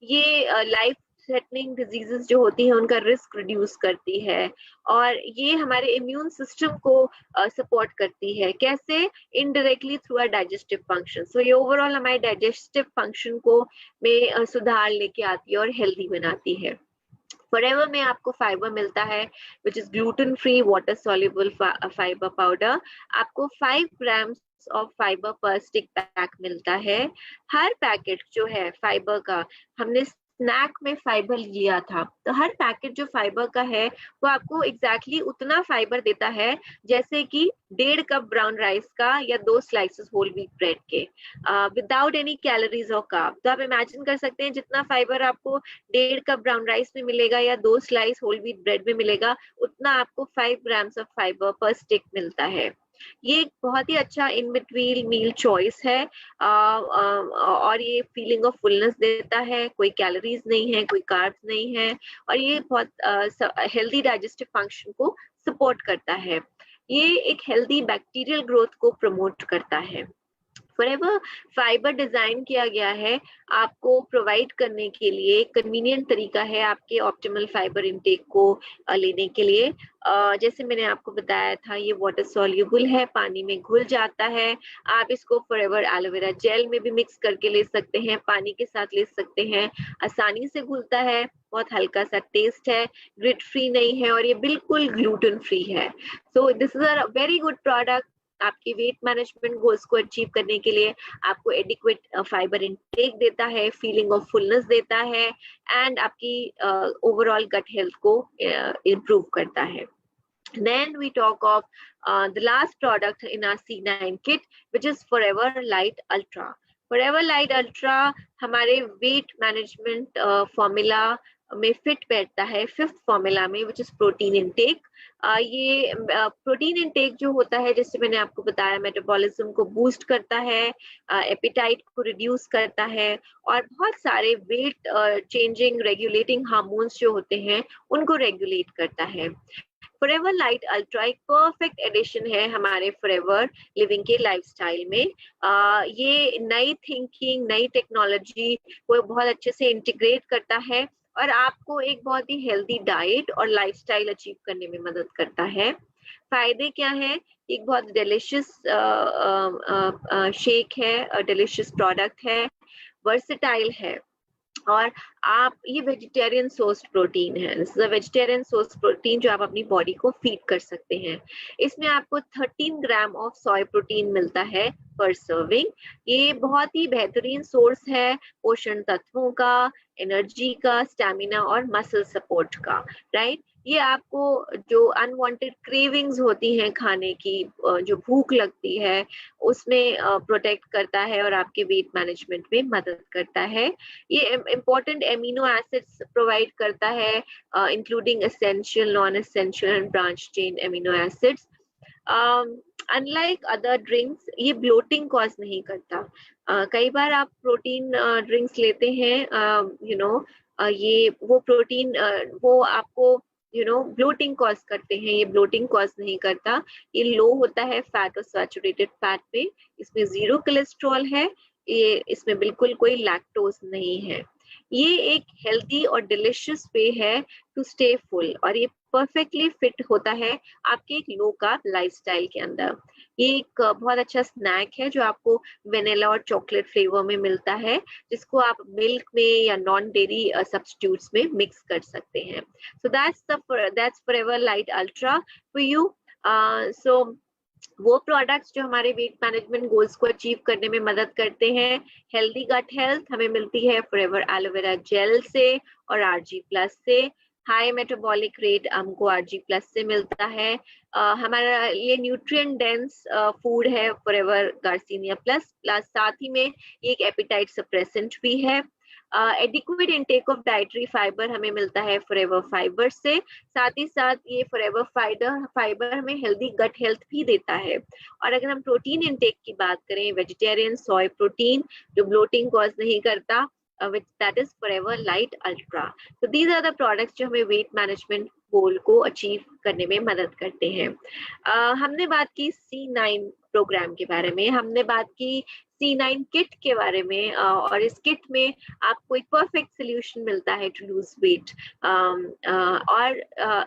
ये लाइफ थ्रेटनिंग डिजीजेस जो होती हैं उनका रिस्क रिड्यूस करती है, और ये हमारे इम्यून सिस्टम को सपोर्ट करती है। कैसे? Indirectly through our digestive function. So ये ओवरऑल हमारे डाइजेस्टिव फंक्शन को में सुधार लेके आती है और हेल्दी बनाती है। फॉरएवर में आपको फाइबर मिलता है which is gluten free water soluble fibre powder. आपको 5 ग्राम्स ऑफ फाइबर पर स्टिक पैक मिलता है। हर पैकेट जो है फाइबर का, हमने स्नैक में फाइबर लिया था, तो हर पैकेट जो फाइबर का है वो आपको एग्जैक्टली उतना फाइबर देता है जैसे कि 1.5 कप ब्राउन राइस का या 2 स्लाइसेस होल व्हीट ब्रेड के, विदाउट एनी कैलोरीज और कार्ब। तो आप इमेजिन कर सकते हैं जितना फाइबर आपको 1.5 कप ब्राउन राइस में मिलेगा या 2 स्लाइस होल व्हीट ब्रेड में मिलेगा, उतना आपको 5 ग्राम्स ऑफ फाइबर पर स्टिक मिलता है। ये एक बहुत ही अच्छा इन बिटवीन मील चॉइस है, और ये फीलिंग ऑफ फुलनेस देता है, कोई कैलोरीज नहीं है, कोई कार्ब्स नहीं है, और ये बहुत हेल्दी डाइजेस्टिव फंक्शन को सपोर्ट करता है। ये एक हेल्दी बैक्टीरियल ग्रोथ को प्रमोट करता है। फॉरएवर फाइबर डिजाइन किया गया है आपको प्रोवाइड करने के लिए, कन्वीनियंट तरीका है आपके ऑप्टिमल फाइबर इनटेक को लेने के लिए। जैसे मैंने आपको बताया था, ये वाटर सॉल्युबल है, पानी में घुल जाता है। आप इसको फॉरएवर एलोवेरा जेल में भी मिक्स करके ले सकते हैं, पानी के साथ ले सकते हैं, आसानी से घुलता है, बहुत हल्का सा टेस्ट है, ग्रिट फ्री नहीं है, और ये बिल्कुल ग्लूटेन फ्री है। सो this is a very good product आपकी वेट मैनेजमेंट गोल्स को अचीव करने के लिए। आपको एडिक्वेट फाइबर इनटेक देता है, फीलिंग ऑफ फुलनेस देता है, एंड आपकी ओवरऑल गट हेल्थ को इम्प्रूव करता है। Then we talk of the last product in our C9 kit, which is Forever Light Ultra. Forever Light Ultra हमारे वेट मैनेजमेंट फॉर्मूला में फिट बैठता है, 5th फॉर्मूला में, विच इज प्रोटीन इनटेक। ये protein intake जो होता है, जैसे मैंने आपको बताया, मेटाबॉलिज्म को बूस्ट करता है, एपिटाइट को रिड्यूस करता है, और बहुत सारे वेट चेंजिंग रेगुलेटिंग हार्मोन्स जो होते हैं उनको रेगुलेट करता है। फॉरएवर लाइट अल्ट्रा एक परफेक्ट एडिशन है हमारे फॉरएवर लिविंग के लाइफस्टाइल में। ये नई थिंकिंग, नई टेक्नोलॉजी को बहुत अच्छे से इंटीग्रेट करता है, और आपको एक बहुत ही हेल्दी डाइट और लाइफस्टाइल अचीव करने में मदद करता है। फायदे क्या है? एक बहुत डिलिशियस शेक है, डिलिशियस प्रोडक्ट है, वर्सेटाइल है, और आप ये वेजिटेरियन सोर्स प्रोटीन है, वेजिटेरियन सोर्स प्रोटीन जो आप अपनी बॉडी को फीड कर सकते हैं। इसमें आपको 13 ग्राम ऑफ सोय प्रोटीन मिलता है पर सर्विंग। ये बहुत ही बेहतरीन सोर्स है पोषण तत्वों का, एनर्जी का, स्टैमिना और मसल सपोर्ट का, राइट। ये आपको जो अनवांटेड क्रेविंग्स होती हैं खाने की, जो भूख लगती है, उसमें प्रोटेक्ट करता है और आपके वेट मैनेजमेंट में मदद करता है। ये इम्पोर्टेंट एमिनो एसिड्स प्रोवाइड करता है, including essential, non essential and branch chain amino acids. Unlike other drinks, ये ब्लोटिंग कॉज नहीं करता। कई बार आप प्रोटीन ड्रिंक्स लेते हैं, ये वो प्रोटीन वो आपको ब्लोटिंग कॉज करते हैं, ये ब्लोटिंग कॉज नहीं करता। ये लो होता है फैट और सैचुरेटेड फैट पे, इसमें 0 कोलेस्ट्रॉल है, ये इसमें बिल्कुल कोई लैक्टोज नहीं है। ये एक हेल्दी और डिलिशियस वे है टू स्टे फुल, और ये परफेक्टली फिट होता है आपके एक लो कार्ब लाइफस्टाइल के अंदर। ये एक बहुत अच्छा स्नैक है जो आपको वेनिला और चॉकलेट फ्लेवर में मिलता है, जिसको आप मिल्क में या नॉन डेयरी सब्स्टिट्यूट्स में मिक्स कर सकते हैं। सो that's Forever Light Ultra for you. So वो प्रोडक्ट्स जो हमारे वेट मैनेजमेंट गोल्स को अचीव करने में मदद करते हैं। हेल्दी गट हेल्थ हमें मिलती है फॉरएवर एलोवेरा जेल से और RG प्लस से। हाई मेटाबॉलिक रेट हमको RG प्लस से मिलता है। हमारा ये न्यूट्रिएंट डेंस फूड है फॉरएवर गार्सिनिया प्लस, साथ ही में एक एपिटाइट सप्रेसेंट भी है। Adequate intake of dietary fibre हमें मिलता है फॉरएवर फाइबर से, साथ ही साथ ये फॉरएवर फाइबर हमें हेल्दी गट हेल्थ भी देता है। और अगर हम प्रोटीन इनटेक की बात करें, वेजिटेरियन सोय प्रोटीन जो ब्लोटिंग कॉज नहीं करता, that is forever light ultra. So these are the products जो हमें वेट मैनेजमेंट गोल को अचीव करने में मदद करते हैं। हमने बात की C9 प्रोग्राम के बारे में, हमने बात की C9 किट के बारे में, और इस किट में आपको एक परफेक्ट सोल्यूशन मिलता है टू लूज वेट, और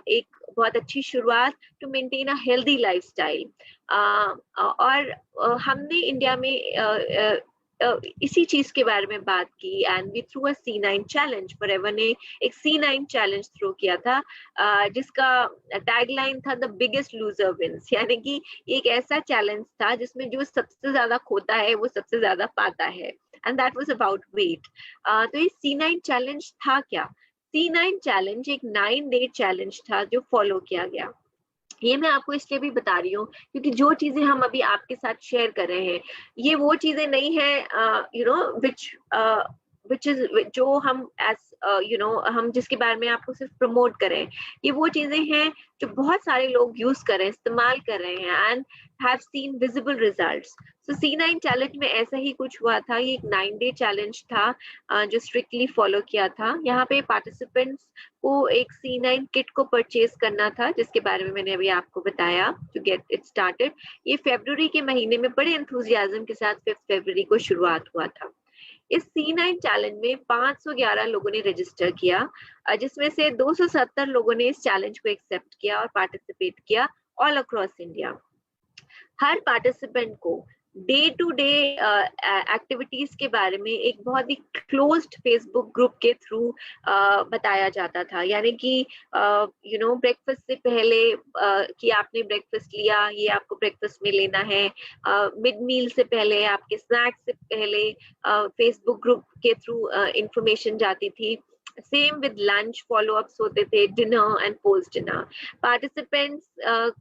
एक बहुत अच्छी शुरुआत to maintain a healthy lifestyle. और हमने इंडिया में इसी चीज के बारे में बात की, and we through a C9 challenge. Forever ने एक C9 चैलेंज थ्रो किया था, जिसका टैगलाइन था द बिगेस्ट लूजर विंस, यानी कि एक ऐसा चैलेंज था जिसमें जो सबसे ज्यादा खोता है वो सबसे ज्यादा पाता है, and that was about wait. तो ये C9 चैलेंज था क्या? C9 चैलेंज एक 9-day चैलेंज था जो फॉलो किया गया। ये मैं आपको इसलिए भी बता रही हूँ क्योंकि जो चीजें हम अभी आपके साथ शेयर कर रहे हैं, ये वो चीजें नहीं है विच इज जो हम एज हम जिसके बारे में आपको सिर्फ प्रमोट करें। ये वो चीजें हैं जो बहुत सारे लोग यूज कर रहे हैं, इस्तेमाल कर रहे हैं, and have seen visible results. So C9 challenge में ऐसा ही कुछ हुआ था। ये एक 9-day चैलेंज था जो स्ट्रिक्टली फॉलो किया था। यहाँ पे पार्टिसिपेंट्स को एक C9 किट को परचेज करना था, जिसके बारे में मैंने अभी आपको बताया टू गेट इट स्टार्टेड। ये फरवरी के महीने में बड़े एंथुजियाज्म के साथ 5 फरवरी को शुरुआत हुआ था। इस C9 चैलेंज में 511 लोगों ने रजिस्टर किया, जिसमें से 270 लोगों ने इस चैलेंज को एक्सेप्ट किया और पार्टिसिपेट किया ऑल अक्रॉस इंडिया। हर पार्टिसिपेंट को डे टू डे एक्टिविटीज के बारे में एक बहुत ही क्लोज्ड फेसबुक ग्रुप के थ्रू बताया जाता था, यानी कि ब्रेकफास्ट से पहले कि आपने ब्रेकफास्ट लिया, ये आपको ब्रेकफास्ट में लेना है, मिड मील से पहले, आपके स्नैक्स से पहले फेसबुक ग्रुप के थ्रू इंफॉर्मेशन जाती थी। Same with lunch follow ups होते थे, dinner and post dinner. Participants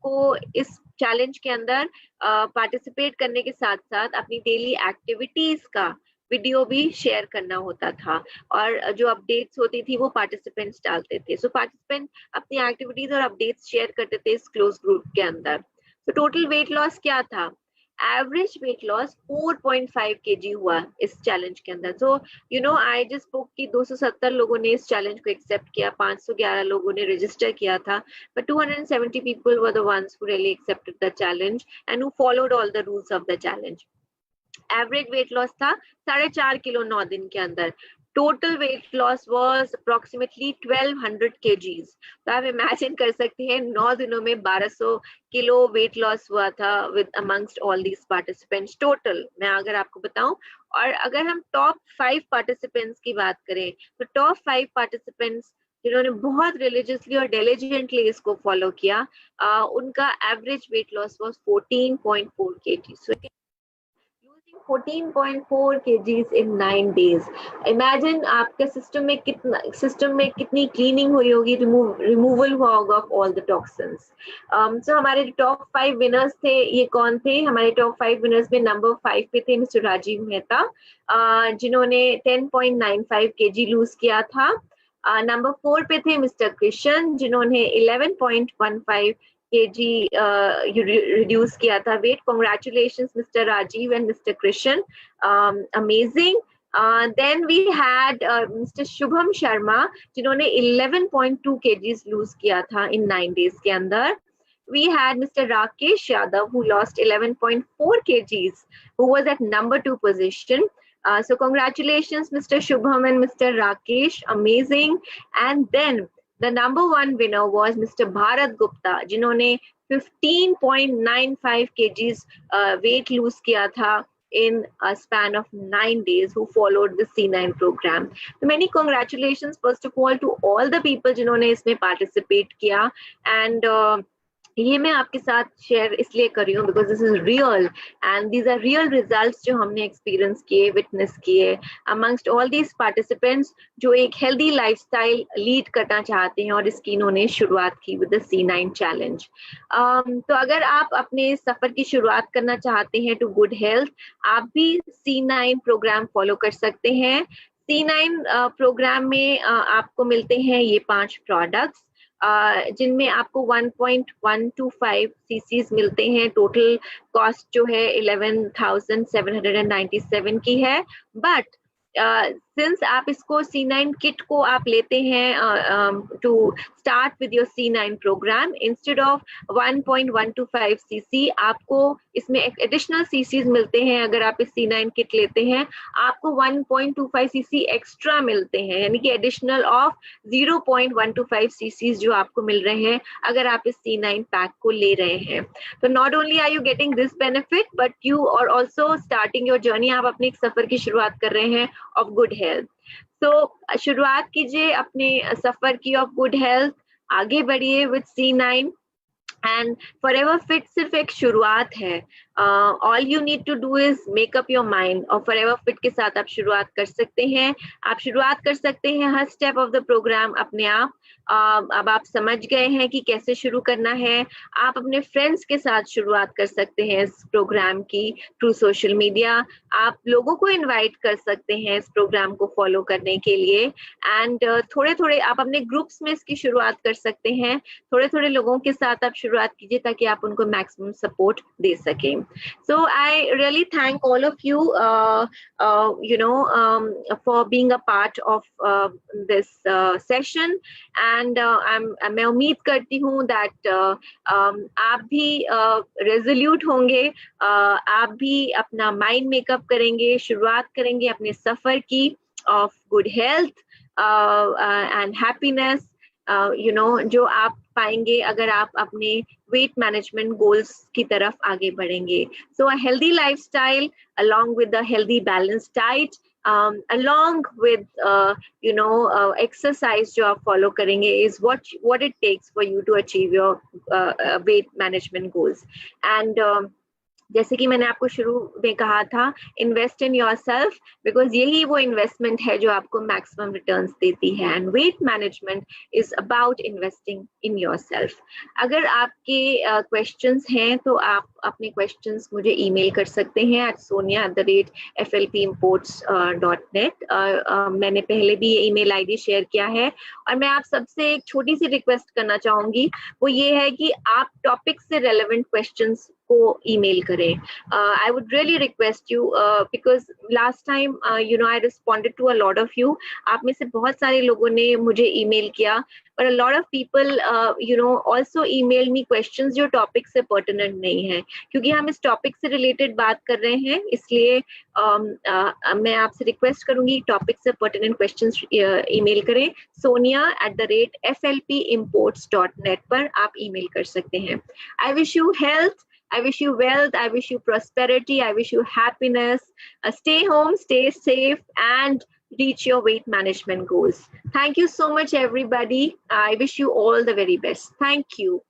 को इस चैलेंज के अंदर पार्टिसिपेट करने के साथ साथ अपनी डेली एक्टिविटीज का वीडियो भी शेयर करना होता था, और जो अपडेट्स होती थी वो पार्टिसिपेंट्स डालते थे। सो पार्टिसिपेंट अपनी एक्टिविटीज और अपडेट्स शेयर करते थे इस क्लोज ग्रुप के अंदर। तो टोटल वेट लॉस क्या था? एवरेज वेट लॉस 4.5 kg हुआ इस चैलेंज के अंदर। सो आई जस्ट स्पोक कि 270 लोगों ने इस चैलेंज को एक्सेप्ट किया, 511 लोगों ने रजिस्टर किया था, but 270 people were the ones who really accepted the challenge and who followed all the rules of the challenge. Average weight loss था 4.5 किलो 9 दिन के अंदर। Total weight loss was approximately 1200 kgs। तो आप इमेजिन कर सकते हैं 9 दिनों में 1200 किलो वेट लॉस हुआ था with amongst all these participants total, मैं अगर आपको बताऊं। और अगर हम टॉप 5 पार्टिसिपेंट्स की बात करें, तो टॉप 5 पार्टिसिपेंट्स जिन्होंने बहुत रिलीजियसली और डिलिजेंटली इसको फॉलो किया, उनका average weight loss was 14.4 kg। So 14.4 kgs in 9 days. Imagine आपके सिस्टम में कितनी क्लीनिंग हुई होगी, रिमूवल हुआ होगा ऑफ ऑल द टॉक्सिन्स। सो हमारे टॉप 5 विनर्स थे, ये कौन थे? हमारे टॉप 5 विनर्स में नंबर 5 पे थे मिस्टर राजीव मेहता, जिन्होंने 10.95 kg लूज किया था। नंबर 4 पे थे मिस्टर कृष्ण, जिन्होंने 11.15 kg reduce किया था wait. Congratulations Mr. Rajiv and Mr. Krishan, amazing. Then we had Mr. Shubham Sharma, जिन्होंने 11.2 kgs lose किया था in 9 days के अंदर। We had Mr. Rakesh Yadav who lost 11.4 kgs, who was at number 2 position. So congratulations Mr. Shubham and Mr. Rakesh, amazing. And then the number 1 winner was Mr. Bharat Gupta, जिन्होंने 15.95 kgs weight lose किया था in a span of 9 days, who followed the C9 program. So many congratulations first of all to all the people जिन्होंने इसमें participate किया, and ये मैं आपके साथ शेयर इसलिए कर रही हूँ because this is real and these are real results जो हमने एक्सपीरियंस किए, विटनेस किए अमंगस्ट ऑल दीज पार्टिसिपेंट्स जो एक हेल्दी लाइफस्टाइल लीड करना चाहते हैं, और इसकी इन्होंने शुरुआत की विद द C9 चैलेंज। तो अगर आप अपने सफर की शुरुआत करना चाहते हैं टू गुड हेल्थ, आप भी C9 प्रोग्राम फॉलो कर सकते हैं। C9 प्रोग्राम में आपको मिलते हैं ये 5 प्रोडक्ट्स, जिनमें आपको 1.125 सीसीज मिलते हैं। टोटल कॉस्ट जो है 11,797 की है। बट सिंस आप इसको C9 किट को आप लेते हैं to start with your C9 program, instead of 1.125 cc आपको इसमें एडिशनल सीसीज मिलते हैं। अगर आप इस C9 किट लेते हैं आपको 1.25 सीसी एक्स्ट्रा मिलते हैं, यानी कि एडिशनल ऑफ 0.125 सीसीज जो आपको मिल रहे हैं अगर आप इस C9 पैक को ले रहे हैं। तो not only are you getting this benefit but you are also starting your journey. आप अपने एक सफर की शुरुआत कर रहे हैं ऑफ गुड हेल्थ। तो शुरुआत कीजिए अपने सफर की ऑफ गुड हेल्थ, आगे बढ़िए with C9 and forever fit सिर्फ एक शुरुआत है। All you need to do is make up your mind, और फॉरएवर फिट के साथ आप शुरुआत कर सकते हैं। आप शुरुआत कर सकते हैं हर स्टेप ऑफ द प्रोग्राम अपने आप। अब आप समझ गए हैं कि कैसे शुरू करना है। आप अपने फ्रेंड्स के साथ शुरुआत कर सकते हैं इस प्रोग्राम की थ्रू सोशल मीडिया। आप लोगों को इनवाइट कर सकते हैं इस प्रोग्राम को फॉलो करने के लिए, एंड थोड़े थोड़े आप अपने ग्रुप्स में इसकी शुरुआत कर सकते हैं। थोड़े थोड़े लोगों के साथ आप शुरुआत कीजिए ताकि आप उनको मैक्सिमम सपोर्ट दे सकें। So I really thank all of you, for being a part of this session, and मैं उम्मीद करती हूँ that आप भी resolute होंगे, आप भी अपना माइंड मेकअप करेंगे, शुरुआत करेंगे अपने सफर की of good health and happiness, जो आप पाएंगे अगर आप अपने वेट मैनेजमेंट गोल्स की तरफ आगे बढ़ेंगे। So a healthy lifestyle along with a healthy balanced diet, along with exercise जो आप follow करेंगे is what it takes for you to achieve your weight management goals. And जैसे कि मैंने आपको शुरू में कहा था, इन्वेस्ट इन योरसेल्फ, बिकॉज यही वो इन्वेस्टमेंट है जो आपको मैक्सिमम रिटर्न्स देती है। And weight management is about investing in yourself. अगर आपके क्वेश्चंस हैं तो आप अपने क्वेश्चंस मुझे ईमेल कर सकते हैं at sonia@flpimports.net। मैंने पहले भी ये ईमेल आईडी शेयर किया है। और मैं आप सबसे एक छोटी सी रिक्वेस्ट करना चाहूंगी, वो ये है कि आप टॉपिक से रेलेवेंट क्वेश्चंस को ईमेल करें। I would really request you because last time I responded to a lot of you. आप में से बहुत सारे लोगों ने मुझे ईमेल किया, but a lot of people also email me questions जो टॉपिक से pertinent नहीं है। क्योंकि हम इस टॉपिक से रिलेटेड बात कर रहे हैं, इसलिए मैं आपसे रिक्वेस्ट करूंगी टॉपिक से pertinent questions ईमेल करें। sonia@flpimports.net पर आप ईमेल कर सकते हैं। I wish you health, I wish you wealth, I wish you prosperity, I wish you happiness. Stay home, stay safe, and reach your weight management goals. Thank you so much, everybody. I wish you all the very best. Thank you.